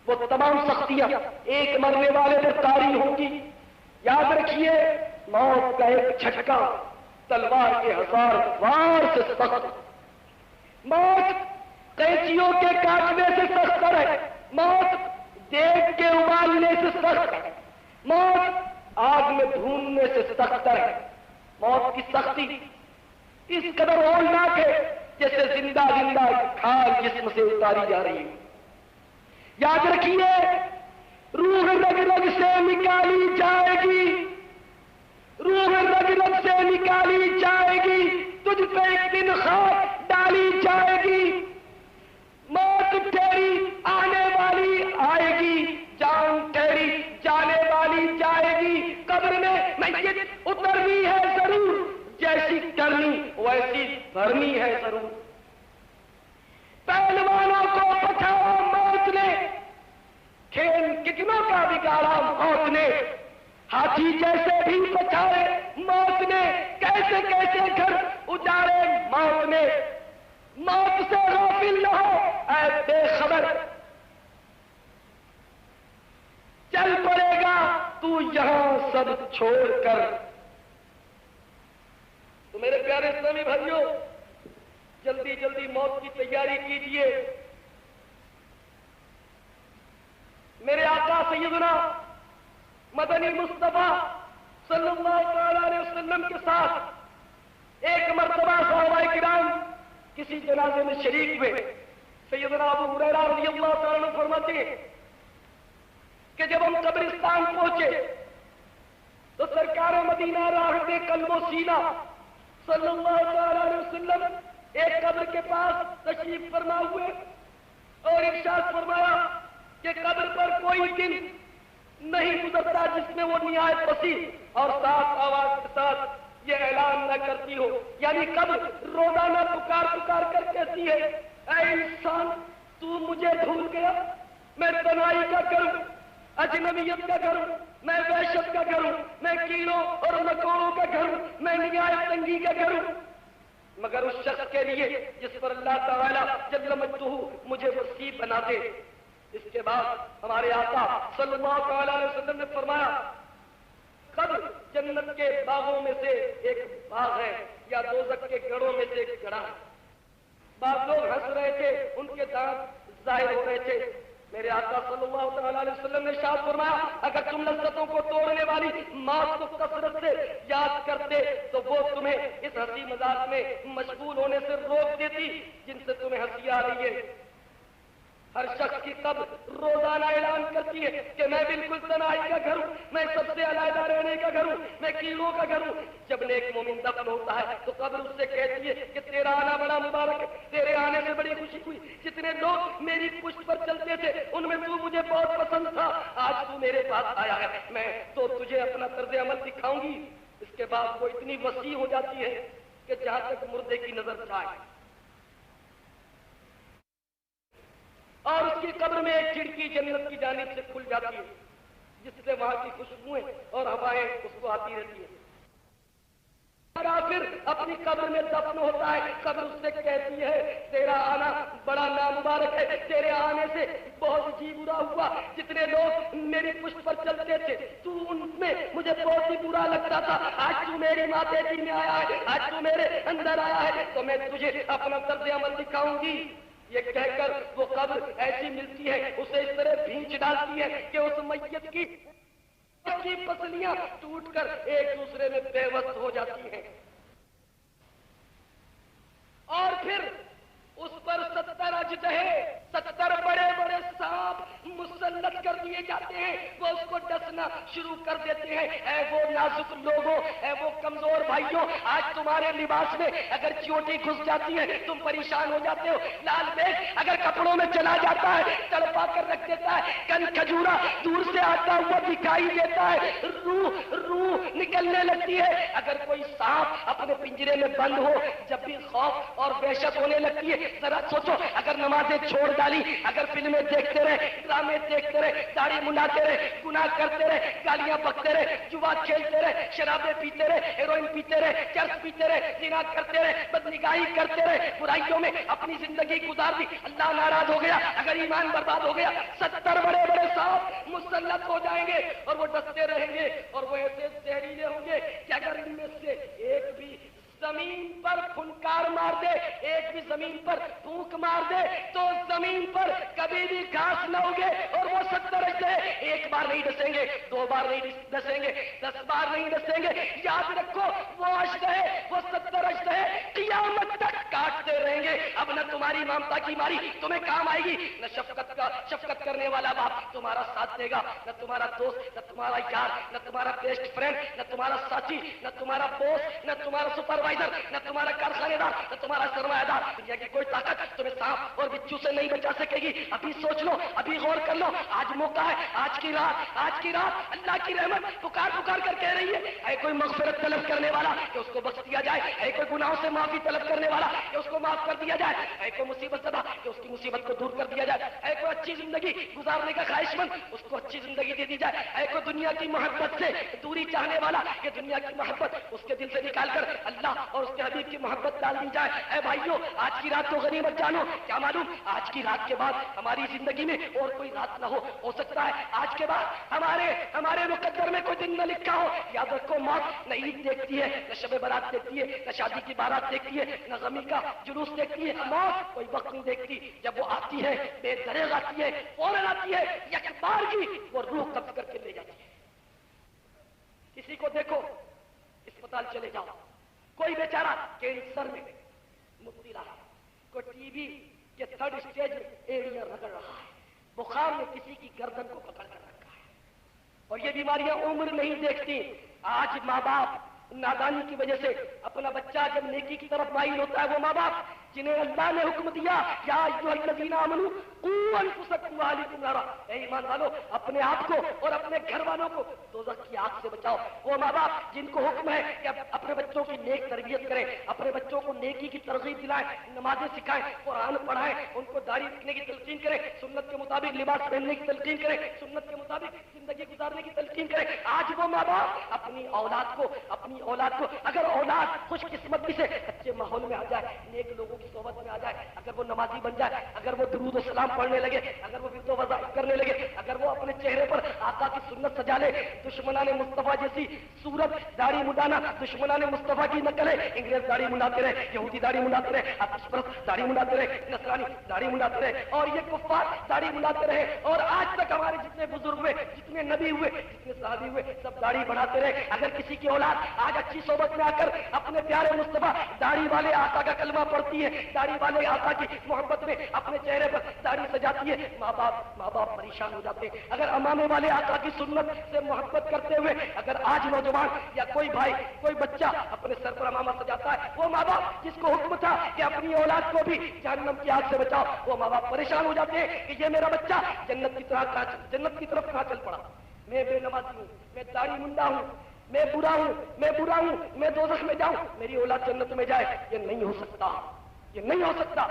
وہ تمام سختیاں ایک مرنے والے پر طاری ہوں گی۔ یاد رکھیے، موت کا ایک جھٹکا تلوار کے 1000 وار سے سخت، موت قینچیوں کے کاٹنے سے سخت ہے، موت دیگ کے ابالنے سے سخت ہے، موت آگ میں بھوننے سے سخت ہے۔ موت کی سختی اس قدر ہولناک ہے جیسے زندہ زندہ کھال جسم سے اتاری جا رہی ہے۔ یاد رکھیے، روح رگ رگ سے نکالی جائے گی، روح رگ رگ سے نکالی جائے گی، تجھ پہ ایک دن خاک ڈالی جائے گی، موت تیری آنے والی آئے گی، جان تیری جانے والی جائے گی، قبر میں میت اترنی ہے ضرور، جیسی کرنی ویسی بھرنی ہے ضرور۔ پہلوانوں کو پٹھاؤ موت نے کھیل کتنوں کا بگاڑا موت نے، ہاتھی جیسے بھی بچائے موت نے، کیسے کیسے گھر اجاڑے موت نے۔ موت سے غافل نہ ہو اے بے خبر، چل پڑے گا تو یہاں سب چھوڑ کر۔ تو میرے پیارے اسلامی بھائیوں، جلدی جلدی موت کی تیاری کیجیے۔ میرے آقا سیدنا مدنی مصطفیٰ صلی اللہ علیہ وسلم کے ساتھ ایک مرتبہ صحابہ کرام کسی جنازے میں شریک ہوئے۔ سیدنا ابو ہریرہ رضی اللہ تعالیٰ عنہ فرماتے ہیں کہ جب ہم قبرستان پہنچے تو سرکار مدینہ راحت قلب و سینہ صلی اللہ تعالیٰ علیہ وسلم ایک قبر کے پاس تشریف فرما ہوئے اور ارشاد فرمایا کہ قبر پر کوئی دن نہیں گزرتا جس میں وہ نہایت پسند اور صاف آواز کے ساتھ یہ اعلان نہ کرتی ہو، یعنی قبر روزانہ پکار پکار کر کہتی ہے اے انسان تو مجھے بھول گیا، میں تنہائی کا کروں، اجنبیت کا گھر ہوں، میں وحشت کا گھر ہوں، میں کیڑوں اور مکوڑوں کا گھر ہوں، میں نہایت تنگی کا گھر ہوں، مگر اس شخص کے لیے جس پر اللہ تعالیٰ جل مجدہ مجھے وسیع بنا دے۔ اس کے بعد ہمارے آقا صلی اللہ تعالیٰ علیہ وسلم نے فرمایا قبر جنت کے باغوں میں سے ایک باغ ہے یا دوزخ کے گڑھوں میں سے ایک گڑھا ہے۔ بعض لوگ ہنس رہے تھے، ان کے دانت ظاہر ہو رہے تھے۔ میرے آقا صلی اللہ تعالیٰ علیہ وسلم نے ارشاد فرمایا اگر تم لذتوں کو توڑنے والی موت کو کثرت سے یاد کرتے تو وہ تمہیں اس ہنسی مذاق میں مشغول ہونے سے روک دیتی جن سے تمہیں ہنسی آ رہی ہے۔ ہر شخص کی قبر روزانہ اعلان کرتی ہے کہ میں بالکل تنہائی کا گھر ہوں، میں سب سے علیحدہ رہنے کا گھر ہوں، میں کیڑوں کا گھر ہوں۔ جب نیک مومن دفن ہوتا ہے تو قبر اس سے کہتی ہے کہ تیرا آنا بڑا مبارک ہے، تیرے آنے سے بڑی خوشی ہوئی، جتنے لوگ میری پشت پر چلتے تھے ان میں تو مجھے بہت پسند تھا، آج تو میرے پاس آیا ہے، میں تو تجھے اپنا طرز عمل دکھاؤں گی۔ اس کے بعد وہ اتنی وسیع ہو جاتی ہے کہ جہاں تک مردے کی نظر جائے، اور اس کی قبر میں ایک کھڑکی جنت کی جانب سے کھل جاتی ہے جس سے وہاں کی خوشبوئیں اور ہوائیں اس کو آتی رہتی ہیں۔ پھر اپنی قبر میں دفن ہوتا ہے، قبر اس سے کہتی ہے تیرا آنا بڑا نامبارک ہے، تیرے آنے سے بہت جی برا ہوا، جتنے لوگ میری پشت پر چلتے تھے تو ان میں مجھے بہت ہی برا لگتا تھا، آج تو میری ماتحتی میں آیا ہے، آج تو میرے اندر آیا ہے تو میں تجھے اپنا طرز عمل دکھاؤں گی۔ یہ کہہ کر وہ قبر ایسی ملتی ہے، اسے اس طرح بھینچ ڈالتی ہے کہ اس میت کی پسلیاں ٹوٹ کر ایک دوسرے میں پیوست ہو جاتی ہیں، اور پھر اس پر 70 اژدہے، 70 بڑے بڑے سانپ مسلط کر دیے جاتے ہیں، وہ اس کو ڈسنا شروع کر دیتے ہیں۔ اے وہ نازک لوگوں، اے وہ کمزور بھائیوں، آج تمہارے لباس میں اگر چیوٹی گھس جاتی ہے تم پریشان ہو جاتے ہو، لال بیگ اگر کپڑوں میں چلا جاتا ہے تڑپا کر رکھ دیتا ہے، کن کھجورا دور سے آتا ہوا دکھائی دیتا ہے، روح نکلنے لگتی ہے۔ اگر کوئی سانپ اپنے پنجرے میں بند ہو جب بھی خوف اور وحشت ہونے لگتی ہے، ذرا سوچو اگر نمازیں چھوڑ ڈالی، اگر فلمیں دیکھتے رہے، ڈرامے دیکھتے رہے، داڑھی منڈاتے رہے، گناہ کرتے رہے، گالیاں بکتے رہے، جوا کھیلتے رہے، شرابیں پیتے رہے، ہیروئن پیتے رہے، چرس پیتے رہے، زنا کرتے رہے، بدنگاہی کرتے رہے، برائیوں میں اپنی زندگی گزار دی، اللہ ناراض ہو گیا، اگر ایمان برباد ہو گیا، 70 بڑے بڑے سانپ مسلط ہو جائیں گے اور وہ ڈستے رہیں گے اور وہ ایسے زہریلے ہوں گے کہ اگر ان میں سے ایک بھی زمین پر پھنکار مار دے، ایک بھی زمین پر پھونک مار دے تو زمین پر کبھی بھی گھاس نہ اگے، اور وہ 70 اژدہے ایک بار نہیں ڈسیں گے، 2 بار نہیں ڈسیں گے، 10 بار نہیں ڈسیں گے۔ یاد رکھو وہ اژدہے، وہ 70 اژدہے قیامت تک کاٹتے رہیں گے۔ اب نہ تمہاری ممتا کی ماری تمہیں کام آئے گی، نہ شفقت کرنے والا باپ تمہارا ساتھ دے گا، نہ تمہارا دوست، نہ تمہارا یار، نہ تمہارا بیسٹ فرینڈ، نہ تمہارا ساتھی، نہ تمہارا بوس، نہ تمہارا سپروائزر سپروائزر، نہ تمہارا کارخانے دار، نہ تمہارا سرمایہ دار، دنیا کی کوئی طاقت تمہیں سانپ اور بچھو سے نہیں بچا سکے گی. ابھی سوچ لو، ابھی غور کر لو. آج موقع ہے، آج کی رات اللہ کی رحمت پکار کر کہہ رہی ہے. اے کوئی مغفرت طلب کرنے والا کہ اس کو بخش دیا جائے، اے کوئی گناہوں سے معافی طلب کرنے والا کہ اس کو معاف کر دیا جائے، اے کوئی مصیبت زدہ کہ اس کی مصیبت کو دور کر دیا جائے، اے کوئی اچھی زندگی گزارنے کا خواہش مند اس کو اچھی زندگی دے دی جائے، اے کوئی دنیا کی محبت سے دوری چاہنے والا کہ دنیا کی محبت اس کے دل سے نکال کر اللہ اور اس کے حبیب کی محبت ڈال دی جائے. اے بھائیوں، آج کی رات کو غنیمت جانو. کیا معلوم آج کی رات کے بعد ہماری زندگی میں اور کوئی رات نہ ہو سکتا ہے آج کے بعد ہمارے مقدر میں کوئی دن نہ لکھا ہو. یاد رکھو، موت نہ عید دیکھتی ہے، نہ شب برات دیکھتی ہے، نہ شادی کی بارات دیکھتی ہے، نہ غمی کا جلوس دیکھتی ہے. موت کوئی وقت نہیں دیکھتی. جب وہ آتی ہے بے دریغ آتی ہے، فوراً آتی ہے، یک بار کی وہ روح قبض کر کے لے جاتی ہے. کسی کو دیکھو اسپتال چلے جاؤ، کوئی بیچارہ کینسر میں مبتلا ہے، کوئی ٹی بی کے 3rd اسٹیج میں ایڑیاں رگڑ رہا ہے، بخار میں کسی کی گردن کو پکڑ کر رکھا ہے. اور یہ بیماریاں عمر نہیں دیکھتی. آج ماں باپ نادانی کی وجہ سے اپنا بچہ جب نیکی کی طرف مائل ہوتا ہے، وہ ماں باپ جنہیں اللہ نے حکم دیا یا ایھا الذین آمنوا قوا انفسکم واہلیکم نارا، اے ایمان والو اپنے آپ کو اور اپنے گھر والوں کو دوزخ کی آگ سے بچاؤ. وہ ماں باپ جن کو حکم ہے کہ اپنے بچوں کی نیک تربیت کریں، اپنے بچوں کو نیکی کی ترغیب دلائیں، نمازیں سکھائیں، قرآن پڑھائیں، ان کو داڑھی رکھنے کی تلقین کریں، سنت کے مطابق لباس پہننے کی تلقین کریں، سنت کے مطابق زندگی گزارنے کی تلقین کریں. آج وہ ماں باپ اپنی اولاد کو اگر اولاد خوش قسمتی سے اچھے ماحول میں آ جائے، نیک لوگوں کی صحبت میں آ جائے، اگر وہ نمازی بن جائے، اگر وہ درود و سلام پڑھنے لگے، اگر وہ ورد و وظائف کرنے لگے، اگر وہ اپنے چہرے پر آقا کی سنت سجا لے، دشمنان مصطفیٰ جیسی صورت داڑھی مڈانا، دشمنان مصطفیٰ کی نقل ہے. انگریز داڑھی مڈاتے رہے، یہودی داڑھی مڈاتے رہے، آتش پرست داڑھی مڈاتے رہے، نصرانی داڑھی مڈاتے رہے، اور یہ کفار داڑھی مڈاتے رہے، اور آج تک ہمارے جتنے بزرگ ہوئے، جتنے نبی ہوئے، جتنے صحابی ہوئے، سب داڑھی بڑھاتے رہے. اگر کسی کی اولاد آج اچھی صحبت میں آ کر اپنے پیارے مصطفیٰ داڑھی والے آقا کا کلمہ پڑھتی ہے، داڑھی والے آقا کی محبت میں اپنے چہرے پر داڑھی سجاتی ہے، ماں باپ پریشان ہو جاتے ہیں. اگر امامے والے آقا کی سنت سے محبت کرتے ہوئے اگر آج نوجوان یا کوئی بھائی کوئی بچہ اپنے سر پر امامہ سجاتا ہے، وہ ماں باپ جس کو حکم تھا کہ اپنی اولاد کو بھی جہنم کی آگ سے بچاؤ، وہ ماں باپ پریشان ہو جاتے ہیں کہ یہ میرا بچہ جنت کی طرف کہاں چل پڑا. میں بے نمازی ہوں، میں داڑھی منڈا ہوں، میں برا ہوں، میں دوزخ میں جاؤں، میری اولاد جنت میں جائے. یہ نہیں ہو سکتا.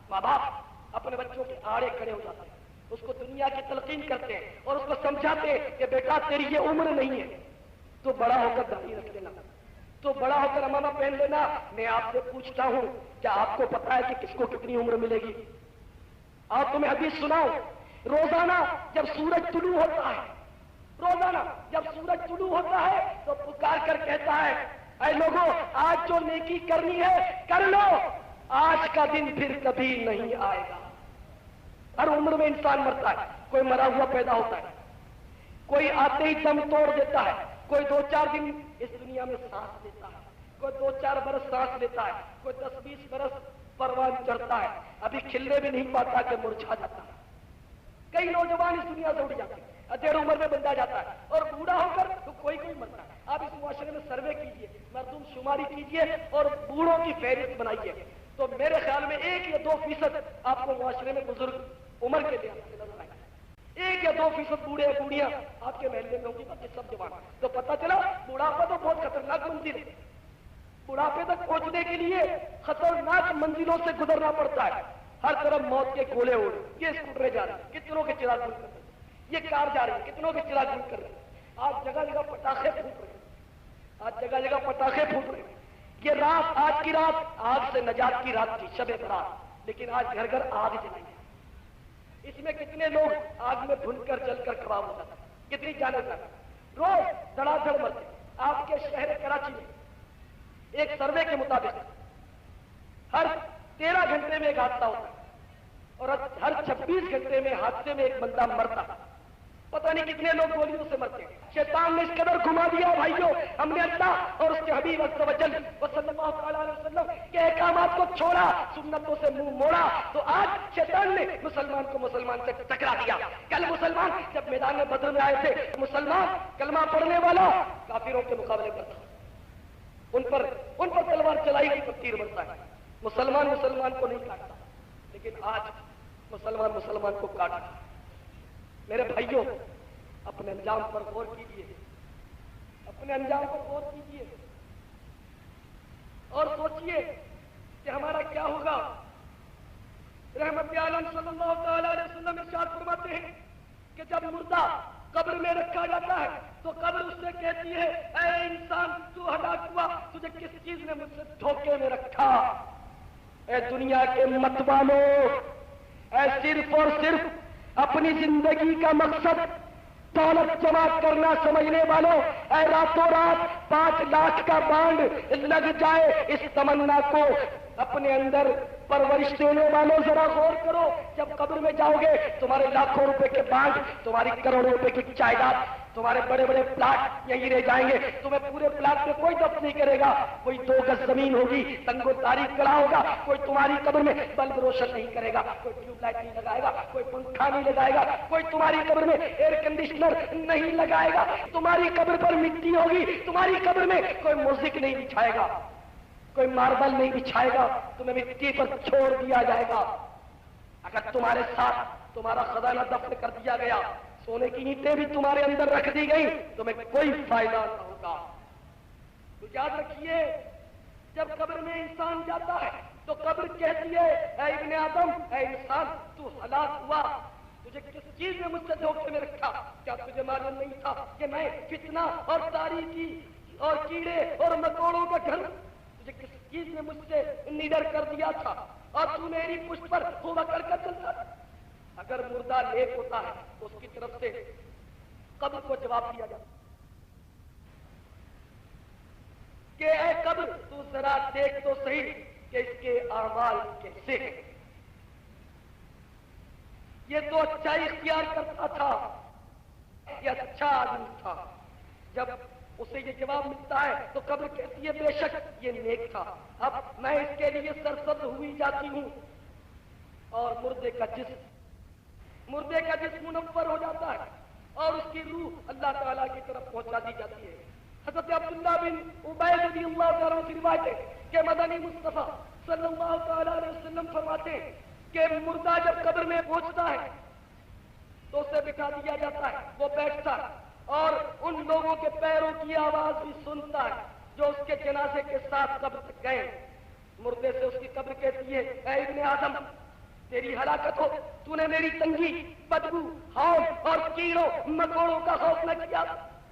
ماں باپ اپنے بچوں کے آڑے کھڑے ہو جاتے ہیں، اس کو دنیا کی تلقین کرتے ہیں اور اس کو سمجھاتے ہیں کہ بیٹا تیری یہ عمر نہیں ہے، تو بڑا ہو کر داڑھی رکھ لینا، تو بڑا ہو کر امامہ پہن لینا. میں آپ سے پوچھتا ہوں، کیا آپ کو پتا ہے کہ کس کو کتنی عمر ملے گی؟ آپ تمہیں حدیث سناؤ، روزانہ جب سورج طلوع ہوتا ہے، تو پکار کر کہتا ہے، اے لوگوں آج جو نیکی کرنی ہے کر لو، آج کا دن پھر کبھی نہیں آئے گا. ہر عمر میں انسان مرتا ہے، کوئی مرا ہوا پیدا ہوتا ہے، کوئی آتے ہی دم توڑ دیتا ہے، کوئی 2-4 دن اس دنیا میں سانس لیتا ہے، کوئی 2-4 برس سانس لیتا ہے، کوئی 10-20 برس پروان چڑھتا ہے، ابھی کھلنے بھی نہیں پاتا کہ مرجھا جاتا ہے. کئی نوجوان اس دنیا سے اٹھ جاتے ہیں، ادھیڑ عمر میں بندہ جاتا ہے، اور بوڑھا ہو کر تو کوئی مرتا ہے. آپ اس معاشرے میں سروے کیجئے، مردم شماری کیجئے اور بوڑھوں کی فہرست بنائیے، تو میرے خیال میں 1 یا 2% آپ کو معاشرے میں بزرگ عمر کے لحاظ سے نظر آئے. 1 یا 2% بوڑھے بوڑھیاں آپ کے محلے میں ہوں گی، باقی سب جوان. تو پتہ چلا بڑھاپا تو بہت خطرناک منزل ہے. بڑھاپے تک پہنچنے کے لیے خطرناک منزلوں سے گزرنا پڑتا ہے. ہر طرف موت کے گولے اڑ، یہ اسکوٹریں جا رہے ہیں، کتنوں کے چراغ بند کر رہے ہیں، یہ کار جا رہی ہے، کتنوں کے چراغ بند کر رہے ہیں. آج جگہ جگہ پٹاخے پھوٹ رہے ہیں. یہ رات، آج کی رات آگ سے نجات کی رات تھی، شب برات، لیکن آج گھر گھر آگ جلائی ہے. اس میں کتنے لوگ آگ میں بھن کر جل کر کباب ہو جاتے ہیں، کتنی جانیں جاتی ہیں، روز دھڑا دھڑ مرتے. آپ کے شہر کراچی میں ایک سروے کے مطابق ہر 13 گھنٹے میں ایک حادثہ ہوتا ہے اور ہر 26 گھنٹے میں حادثے میں ایک بندہ مرتا. پتہ نہیں کتنے لوگ گولیوں سے مرتے ہیں. شیطان نے اس قدر گھما دیا بھائیوں. ہم نے اللہ اور اس کے حبیب عز و جل صلی اللہ علیہ وسلم کے احکامات کو چھوڑا، سنتوں سے منہ موڑا، تو آج شیطان نے مسلمان کو مسلمان سے ٹکرا دیا. کل مسلمان جب میدان میں بدر میں آئے تھے، مسلمان کلمہ پڑھنے والا کافروں کے مقابلے پر تھا. ان پر تلوار چلائی گئی تو تیر برتا ہے. مسلمان کو نہیں کاٹتا، لیکن آج مسلمان کو کاٹتا. میرے بھائیوں، اپنے انجام پر غور کیجیے، اور سوچئے کہ ہمارا کیا ہوگا. رحمت عالم صلی اللہ تعالی علیہ وسلم ارشاد فرماتے ہیں کہ جب مردہ قبر میں رکھا جاتا ہے تو قبر اس سے کہتی ہے اے انسان تو ہلاک ہوا، تجھے کس چیز نے مجھ سے دھوکے میں رکھا؟ اے دنیا کے مت والو، اے صرف اور صرف اپنی زندگی کا مقصد دولت جمع کرنا سمجھنے والوں، اے راتوں رات 5 لاکھ کا بانڈ لگ جائے اس تمنا کو اپنے اندر پرورش دینے والوں، ذرا غور کرو. جب قبر میں جاؤ گے تمہارے لاکھوں روپے کے بانڈ، تمہاری کروڑوں روپے کی جائیداد، تمہارے بڑے بڑے پلاٹ یہیں رہ جائیں گے. تمہیں پورے پلاٹ میں کوئی دفن نہیں کرے گا. کوئی 2 گز زمین ہوگی، تنگ و تاریخ کڑا ہوگا. کوئی تمہاری قبر میں بلب روشن نہیں کرے گا، کوئی ٹیوب لائٹ نہیں لگائے گا، کوئی پنکھا نہیں لگائے گا، کوئی تمہاری قبر میں ایئر کنڈیشنر نہیں لگائے گا. تمہاری قبر پر مٹی ہوگی، تمہاری قبر میں کوئی موزک نہیں بچھائے گا، کوئی ماربل نہیں بچھائے گا. تمہیں مٹی پر چھوڑ دیا جائے گا. اگر تمہارے ساتھ تمہارا خزانہ دفن کر دیا گیا، سونے کی اینٹیں بھی تمہارے اندر رکھ دی گئی، تمہیں کوئی فائدہ نہ ہوگا. تو یاد رکھیے، جب قبر میں انسان جاتا ہے تو قبر کہتی ہے اے ابن آدم، اے انسان تو ہلاک ہوا، تجھے کس چیز نے مجھ سے دھوکے میں رکھا؟ کیا تجھے معلوم نہیں تھا کہ میں فتنہ اور تاریکی اور کیڑے اور مکوڑوں کا گھر، تجھے کس چیز نے مجھ سے نڈر کر دیا تھا اور تو میری پشت پر ہوا کر چلتا تھا؟ اگر مردہ نیک ہوتا ہے تو اس کی طرف سے قبر کو جواب دیا جاتا کہ اے قبر تو ذرا دیکھ تو صحیح کہ اس کے اعمال کیسے ہیں. یہ تو اچھائی اختیار کرتا تھا، یہ اچھا آدمی تھا. جب اسے یہ جواب ملتا ہے تو قبر کہتی ہے بے شک یہ نیک تھا. اب میں اس کے لیے سرسبز ہوئی جاتی ہوں اور مردے کا جسم منور ہو جاتا ہے اور اس کی روح اللہ تعالیٰ کی طرف پہنچا دی جاتی ہے. حضرت عبداللہ بن عبید رضی اللہ تعالیٰ عنہ کی روایت ہے کہ مدنی مصطفیٰ صلی اللہ تعالیٰ علیہ وسلم فرماتے ہیں کہ مردہ جب قبر میں پہنچتا ہے تو اسے بٹھا دیا جاتا ہے، وہ بیٹھتا ہے اور ان لوگوں کے پیروں کی آواز بھی سنتا ہے جو اس کے جنازے کے ساتھ قبر تک گئے. مردے سے اس کی قبر کہتی ہے اے ابن آدم، تیری ہلاکت ہو، تو نے میری تنگی، بدبو، ہاؤ اور کیڑوں مکوڑوں کا خوف نہ کیا،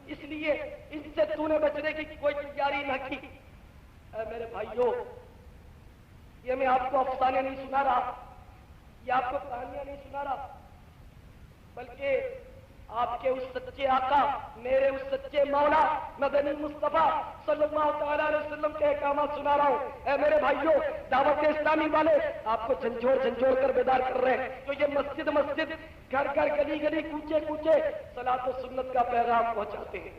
اس لیے ان سے تو نے بچنے کی کوئی تیاری نہ کی. اے میرے بھائیوں، یہ میں آپ کو افسانے نہیں سنا رہا، یہ آپ کو کہانیاں نہیں سنا رہا، بلکہ آپ کے اس سچے آقا، میرے اس سچے مولا مدنی مصطفیٰ صلی اللہ تعالیٰ علیہ وسلم کے احکامات سنا رہا ہوں. اے میرے بھائیوں، دعوت اسلامی والے آپ کو جھنجھوڑ کر بیدار کر رہے ہیں. تو یہ مسجد گھر گلی کوچے صلاۃ و سنت کا پیغام پہنچاتے ہیں.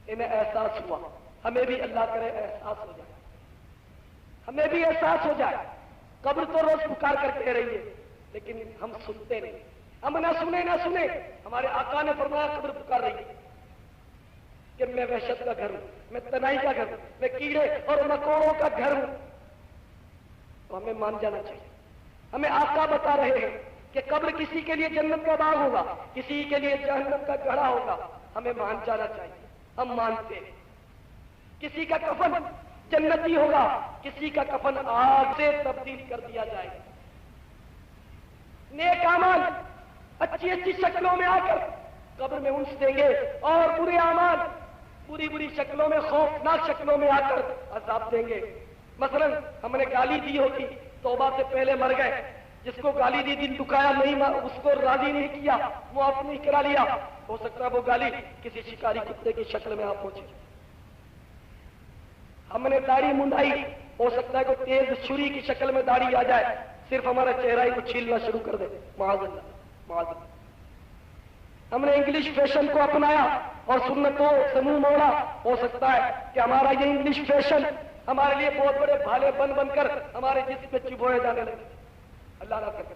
انہیں احساس ہوا، ہمیں بھی اللہ کرے احساس ہو جائے، ہمیں بھی احساس ہو جائے. قبر تو روز پکار کر کہہ رہی ہے لیکن ہم سنتے نہیں. ہم نہ سنے. ہمارے آقا نے فرمایا قبر پکار رہی ہے کہ میں وحشت کا گھر ہوں، میں تنہائی کا گھر ہوں، میں کیڑے اور مکوڑوں کا گھر ہوں. تو ہمیں مان جانا چاہیے. ہمیں آقا بتا رہے ہیں کہ قبر کسی کے لیے جنت کا باغ ہوگا، کسی کے لیے جہنم کا گڑھا ہوگا. ہمیں مان جانا چاہیے. ہم مانتے ہیں. کسی کا کفن جنتی ہوگا، کسی کا کفن آگ سے تبدیل کر دیا جائے گا. نیک اعمال اچھی شکلوں میں آ کر قبر میں انس دیں گے اور برے اعمال بری شکلوں میں، خوفناک شکلوں میں آ کر عذاب دیں گے. مثلا ہم نے گالی دی ہوگی، توبہ سے پہلے مر گئے، جس کو گالی دی دل دکھایا نہیں، اس کو راضی نہیں کیا، معاف نہیں کرا لیا، ہو سکتا ہے وہ گالی کسی شکاری کتے کی شکل میں آپ پہنچے. ہم نے داڑھی منڈائی، ہو سکتا ہے کوئی تیز چھری کی شکل میں داڑھی آ جائے، صرف ہمارا چہرہ ہی کو چھیلنا شروع کر دے. معاذ اللہ. ہم نے انگلش فیشن کو اپنایا اور سنتوں سے منہ موڑا، ہو سکتا ہے کہ ہمارا یہ انگلش فیشن ہمارے لیے بہت بڑے بھالے بن کر ہمارے جسم پہ چبوئے جانے لگے. اللہ نہ کرے.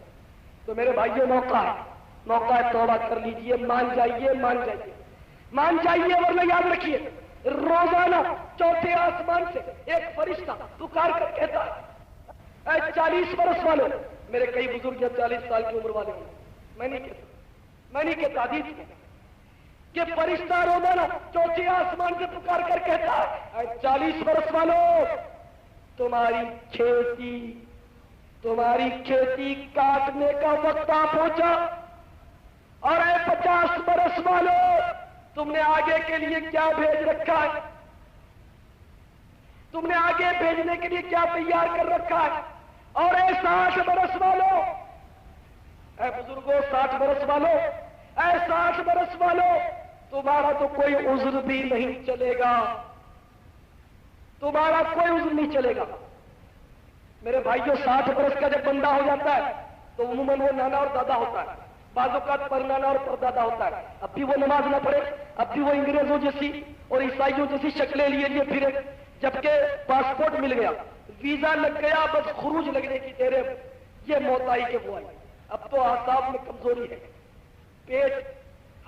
تو میرے بھائیوں، موقع ہے توبہ کر لیجئے. مان جائیے ورنہ یاد رکھیے روزانہ چوتھے آسمان سے ایک فرشتہ پکار کر کہتا ہے اے 40 برس والوں، میرے کئی بزرگ یا 40 سال کی عمر والے ہوں، میں نہیں کہتا حدیث میں کہ فرشتہ روزانہ چوتھے آسمان سے پکار کر کہتا ہے اے 40 برس والوں، تمہاری کھیتی کاٹنے کا وقت آ پہنچا، اور اے 50 برس والوں، تم نے آگے کے لیے کیا بھیج رکھا ہے؟ تم نے آگے بھیجنے کے لیے کیا تیار کر رکھا ہے؟ اور اے 60 برس والوں، اے بزرگوں 60 برس والوں، اے 60 برس والوں، تمہارا تو کوئی عذر بھی نہیں چلے گا، تمہارا کوئی عذر نہیں چلے گا۔ میرے بھائیوں 60 برس کا جب بندہ ہو جاتا ہے تو عموماً وہ نانا اور دادا ہوتا ہے، بعض اوقات پر نانا اور پردادا ہوتا ہے، اب بھی وہ نماز نہ پڑھے، اب بھی وہ انگریزوں جیسی اور عیسائیوں جیسی شکلیں لیے پھرے، جبکہ پاسپورٹ مل گیا، ویزا لگ گیا، بس خروج لگنے کی دیر ہے، یہ موتائی کے وہ آئی۔ اب تو اعصاب میں کمزوری ہے، پیٹ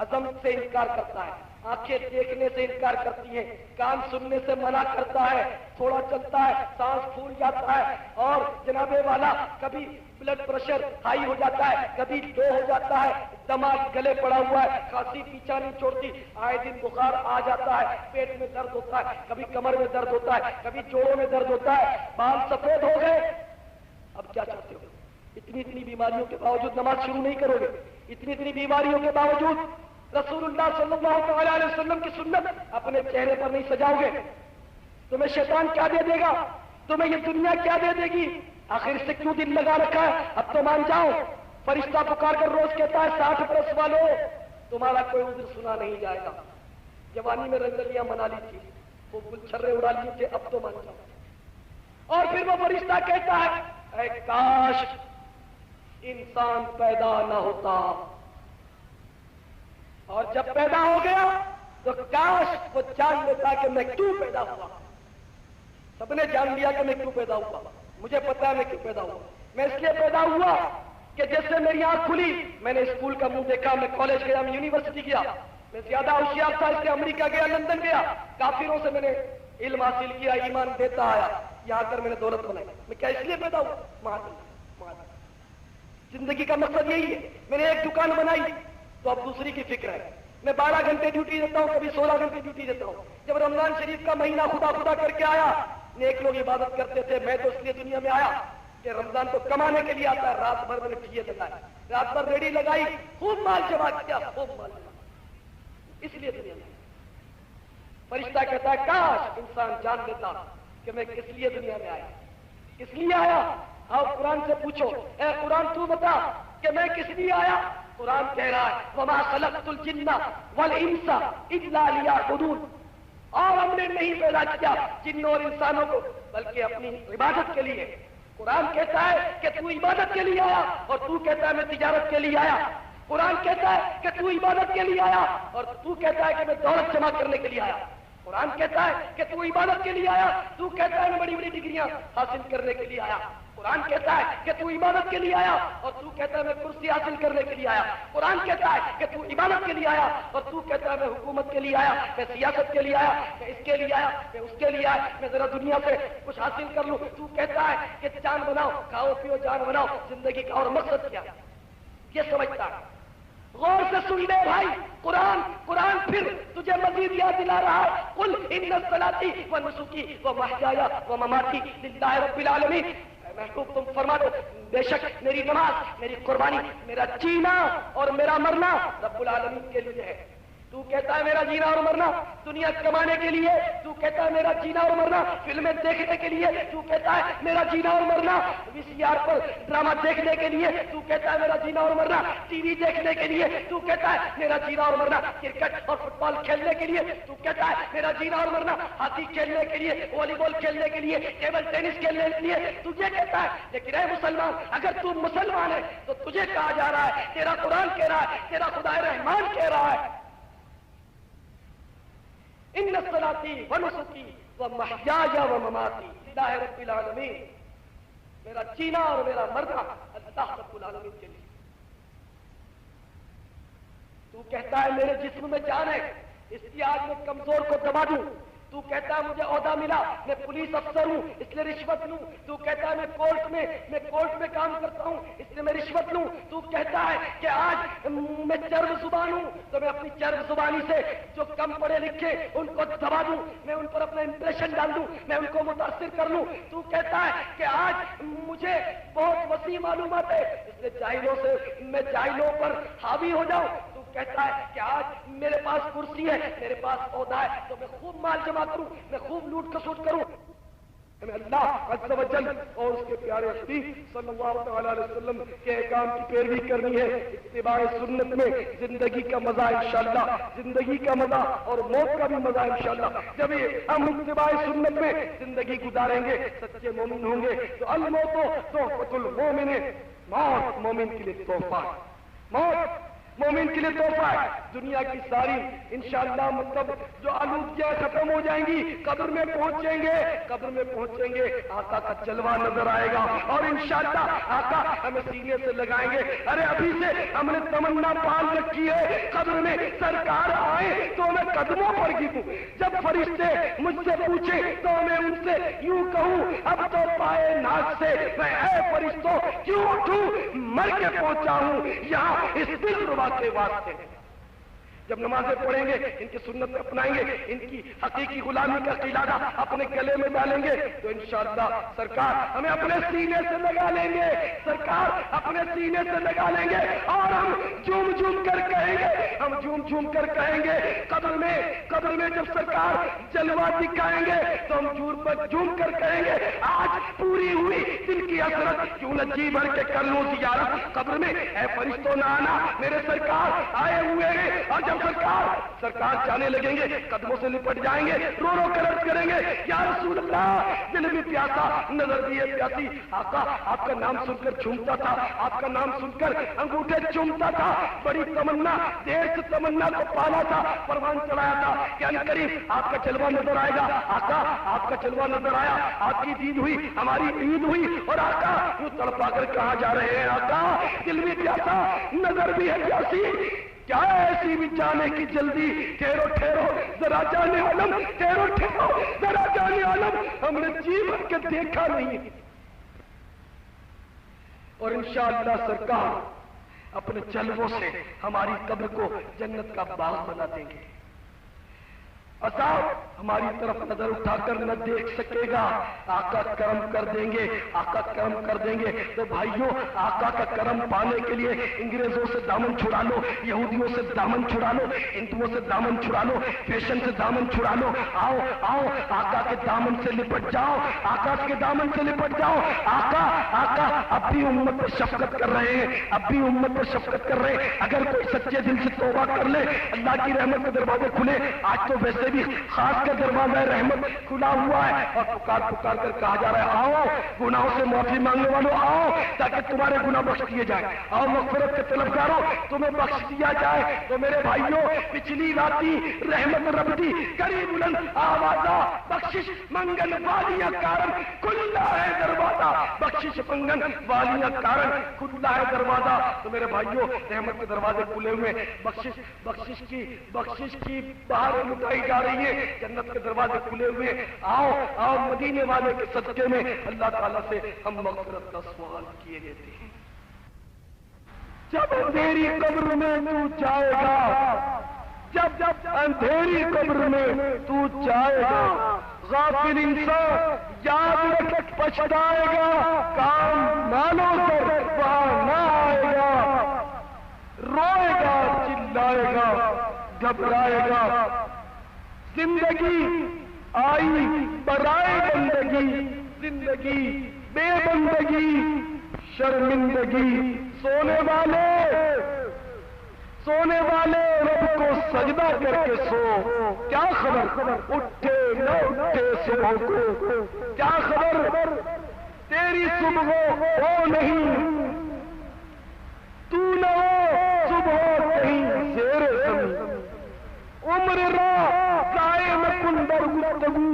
ہضم سے انکار کرتا ہے، آنکھیں دیکھنے سے انکار کرتی ہیں، کان سننے سے منع کرتا ہے، تھوڑا چلتا ہے سانس پھول جاتا ہے، اور جناب والا کبھی بلڈ پریشر ہائی ہو جاتا ہے، کبھی لو ہو جاتا ہے، دماغ گلے پڑا ہوا ہے، کھانسی پیچھا نہیں چھوڑتی، آئے دن بخار آ جاتا ہے، پیٹ میں درد ہوتا ہے، کبھی کمر میں درد ہوتا ہے، کبھی جوڑوں میں درد ہوتا ہے، بال سفید ہو گئے، اب کیا چاہتے ہو؟ اتنی بیماریوں کے باوجود نماز شروع نہیں کرو گے؟ اتنی بیماریوں کے باوجود رسول اللہ صلی اللہ علیہ وسلم کی سنت اپنے چہرے پر نہیں سجاؤ گے؟ تمہیں شیطان کیا دے دے گا؟ تمہیں یہ دنیا کیا دے دے گی؟ آخر سے کیوں دل لگا رکھا ہے؟ اب تو مان جاؤ، فرشتہ پکار کر روز کہتا ہے 60 برس والوں، تمہارا کوئی عذر سنا نہیں جائے گا۔ جوانی میں رنگلیاں منا لی تھی، وہ گلچھرے اڑا لیے تھے، اب تو مان جاؤ۔ اور پھر وہ فرشتہ کہتا ہے اے کاش انسان پیدا نہ ہوتا، اور جب پیدا ہو گیا تو کاش وہ جان لیتا کہ میں کیوں پیدا ہوا۔ سب نے جان لیا کہ میں کیوں پیدا ہوا، مجھے پتا ہے میں کیوں پیدا ہوا۔ میں اس لیے پیدا ہوا کہ جیسے میری آنکھ کھلی، میں نے اسکول کا منہ دیکھا، میں کالج گیا، میں یونیورسٹی گیا، میں زیادہ ہوشیار تھا اس لیے امریکہ گیا، لندن گیا، کافروں سے میں نے علم حاصل کیا، ایمان دیتا آیا، یہاں کر میں نے دولت بنائی۔ میں کیا اس لیے پیدا ہوا؟ زندگی کا مقصد یہی ہے۔ میں نے ایک دکان بنائی تو اب دوسری کی فکر ہے، میں 12 گھنٹے ڈیوٹی دیتا ہوں، کبھی 16 گھنٹے ڈیوٹی دیتا ہوں۔ جب رمضان شریف کا مہینہ خدا خدا کر کے آیا، نیک لوگ عبادت کرتے تھے، میں تو اس لیے دنیا میں آیا کہ رمضان تو کمانے کے لیے آتا ہے، رات بھر میں نے ٹھیے لگائے، رات بھر ریڈی لگائی، خوب مال جمع کیا، خوب مال جمع، اس لیے دنیا میں۔ فرشتہ کہتا ہے کاش انسان جان لیتا کہ میں کس لیے دنیا میں آیا، کس لیے آیا۔ آؤ قرآن سے پوچھو، اے قرآن تو بتا کہ میں کس لیے آیا۔ قرآن کہہ رہا ہے وما خلقت الجن والانس الا لیعبدون، اور ہم نے نہیں پیدا کیا جنوں اور انسانوں کو بلکہ اپنی عبادت کے لیے۔ قرآن کہتا ہے کہ تو عبادت کے لیے آیا، اور تو کہتا ہے میں تجارت کے لیے آیا۔ قرآن کہتا ہے کہ تو عبادت کے لیے آیا، اور تو کہتا ہے کہ میں دولت جمع کرنے کے لیے آیا۔ قرآن کہتا ہے کہ تو عبادت کے لیے آیا، تو کہتا ہے میں بڑی بڑی ڈگریاں حاصل کرنے کے لیے آیا۔ قرآن کہتا ہے کہ تو عبادت کے لیے آیا، اور تو کہتا ہے میں کرسی حاصل کرنے کے لیے آیا۔ قرآن کہتا ہے کہ تو عبادت کے لیے آیا، اور تو کہتا ہے میں حکومت کے لیے آیا، میں سیاست کے لیے آیا، میں اس کے لیے آیا، میں اس کے لیے آیا، میں ذرا دنیا سے کچھ حاصل کر لوں۔ تو کہتا ہے کہ جان بناؤ، کھاؤ پیو جان بناؤ، زندگی کا اور مقصد کیا؟ یہ سمجھتا ہے۔ غور سے سن لے بھائی، قرآن پھر تجھے مزید یاد دلا رہا ہے قل ان صلاتی و نسکی و محیای و مماتی للہ رب العالمین۔ محبوب تم فرما دو بے شک میری نماز، میری قربانی، میرا جینا اور میرا مرنا رب العالمین کے لیے ہے۔ تو کہتا ہے میرا جینا اور مرنا دنیا کمانے کے لیے، تو کہتا ہے میرا جینا اور مرنا فلمیں دیکھنے کے لیے، تو کہتا ہے میرا جینا اور مرنا وی سی آر پر ڈرامہ دیکھنے کے لیے، تو کہتا ہے میرا جینا اور مرنا ٹی وی دیکھنے کے لیے، تو کہتا ہے میرا جینا اور مرنا کرکٹ اور فٹ بال کھیلنے کے لیے، تو کہتا ہے میرا جینا اور مرنا ہاکی کھیلنے کے لیے، والی بال کھیلنے کے لیے، ٹیبل ٹینس کھیلنے کے لیے، تجھے کہتا ہے۔ لیکن اے مسلمان، اگر تو مسلمان ہے تو تجھے کہا جا رہا ہے، تیرا قرآن کہہ رہا ہے، تیرا خدا رحمان کہہ رہا ہے ان صلاتی و نسکی و محیای و مماتی للہ رب العالمین، میرا جینا اور میرا مرنا اللہ رب العالمین کے لیے۔ تو کہتا ہے میرے جسم میں جان ہے، احتیاج میں کمزور کو دبا دوں. تو کہتا ہے مجھے عہدہ ملا، میں پولیس افسر ہوں اس لیے رشوت لوں. تو کہتا ہے میں کورٹ میں کام کرتا ہوں اس لیے میں رشوت لوں. تو کہتا ہے کہ آج میں چرب زبان ہوں تو میں اپنی چرب زبانی سے جو کم پڑھے لکھے ان کو دبا دوں، میں ان پر اپنا امپریشن ڈال دوں، میں ان کو متاثر کر لوں. تو کہتا ہے کہ آج مجھے بہت وسیع معلومات ہے اس لیے میں جاہلوں پر حاوی ہو جاؤں. تو کہتا ہے کہ آج میرے پاس کرسی ہے، میرے پاس عہدہ ہے تو میں خوب مال جمع کروں، میں خوب لوٹ کسوٹ کروں. ہمیں اللہ عز و جل اور اس کے پیارے حبیب صلی اللہ تعالی علیہ وسلم کے احکام کی پیروی کرنی ہے. اتباع سنت میں زندگی کا مزہ انشاءاللہ، زندگی کا مزہ اور موت کا بھی مزہ انشاءاللہ. جب ہم اتباع سنت میں زندگی گزاریں گے، سچے مومن ہوں گے تو الموت تحفۃ المومن، موت مومن کے لیے تحفہ، موت مومن کے لیے تحفہ ہے. دنیا کی ساری انشاءاللہ مطلب جو آلودگیاں ختم ہو جائیں گی، قبر میں پہنچیں گے آقا کا جلوہ نظر آئے گا اور انشاءاللہ آقا ہمیں سینے سے لگائیں گے. ارے ابھی سے ہم نے تمنا پال رکھی ہے قبر میں سرکار آئے تو میں قدموں پر گروں. جب فرشتے مجھ سے پوچھے تو میں ان سے یوں کہوں اب تو پائے ناک سے میں اے فرشتوں کیوں اٹھوں، مر کے پہنچا ہوں یہاں اس دل ربا کے واسطے. جب نمازیں پڑھیں گے، ان کی سنت اپنائیں گے، ان کی حقیقی غلامی کا قلادہ اپنے گلے میں ڈالیں گے تو انشاءاللہ سرکار ہمیں اپنے سینے سے لگا لیں گے، سرکار اپنے سینے سے لگا لیں گے اور ہم جھوم جھوم کر کہیں گے قبر میں جب سرکار جلوہ دکھائیں گے تو ہم جھوم کر کہیں گے آج پوری ہوئی دل کی حسرت کیوں نہ جی بھر کے کر لوں زیارت قبر میں. اے فرشتوں نہ آنا، میرے سرکار آئے ہوئے ہیں. اور جب سرکار جانے لگیں گے قدموں سے لپٹ جائیں گے، رو رو کر عرض کریں گے یا رسول اللہ دل بھی پیاسا نظر بھی پیاسی. آقا آپ کا نام سن کر جھومتا تھا، آپ کا نام سن کر انگوٹھے چومتا تھا، بڑی تمنا دیر سے تمنا کو پالا تھا، پروان چڑھایا تھا کہ ان قریب آپ کا جلوہ نظر آئے گا. آقا آپ کا جلوہ نظر آیا، آپ کی عید ہوئی، ہماری عید ہوئی اور آقا وہ تڑپا کر کہاں جا رہے ہیں. آقا دل بھی پیاسا نظر بھی ہے پیاسی، کیا ایسی بھی جانے کی جلدی، ٹھہرو ذرا جانے عالم، ٹھہرو ذرا جانے عالم، ہم نے جی بھر کے دیکھا نہیں. اور انشاءاللہ سرکار اپنے جلووں سے ہماری قبر کو جنت کا باغ بنا دیں گے. عذاب ہماری طرف نظر اٹھا کر نہ دیکھ سکے گا، آقا کرم کر دیں گے، آقا کرم کر دیں گے. تو بھائیوں آقا کا کرم پانے کے لیے انگریزوں سے دامن چھڑا لو، یہودیوں سے دامن چھڑا لو، ہندوؤں سے دامن چھڑا لو، فیشن سے دامن چھڑا لو. آؤ آقا کے دامن سے لپٹ جاؤ، آقا کے دامن سے لپٹ جاؤ. آقا اب بھی امت پر شفقت کر رہے ہیں، اب بھی امت پر شفقت کر رہے ہیں. اگر کوئی سچے دل سے توبہ کر لے اللہ کی رحمت کے دروازے کھلے. آج تو ویسے بھی خاص کر دروازہ رحمت کھلا ہوا ہے اور پکار کر کہا جا رہا ہے آؤ گناہوں سے معافی مانگنے والوں آؤ تاکہ تمہارے گناہ بخش دیے جائیں. آؤ مغفرت کے طلبگاروں تمہیں بخش دیا جائے. تو میرے بھائیوں پچھلی راتی رحمت رب دی کری بلند آوازہ بخشش منگن والیاں کارن کھلا ہے دروازہ، بخشش منگن والیاں کارن کھلا ہے دروازہ. تو میرے بھائیوں رحمت کے دروازے کھلے ہوئے، بخشش کی باہر لٹائی جا رہی ہے، جنت کے دروازے کھلے ہوئے. آؤ مدینے والے کے صدقے میں اللہ تعالیٰ سے ہم مغفرت کا سوال کیے دیتے ہیں. جب اندھیری قبر میں تو جائے گا، جب اندھیری قبر میں تو جائے گا، غافل انسان یاد رکھ پچھتائے گا، کام مالوں پر وہاں نہ آئے گا، روئے گا چلائے گا گھبرائے گا. زندگی آئی برائے بندگی، زندگی بے بندگی شرمندگی. سونے والے رب کو سجدہ کر کے سو، کیا خبر اٹھے نہ اٹھے صبح کو، کیا خبر تیری صبح ہو نہیں، تو نہ ہو صبح کہیں زیر زمین. عمر را قائم کن در گفتگو،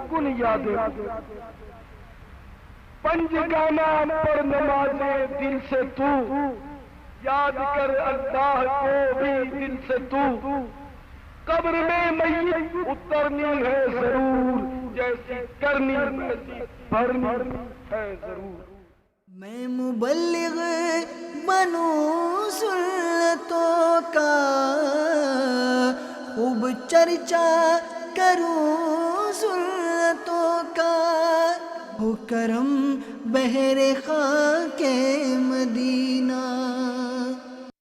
کن یادیں پنج گانا پر نمازیں دل سے تو یاد کر اللہ کو بھی دل سے تو، قبر میں میت اترنی ہے ضرور، جیسی کرنی ویسی بھرنی ہے ضرور۔ میں مبلغ بنوں سنتوں کا، خوب چرچا کروں سنتوں کا، ہو کرم بہر خاک مدینہ۔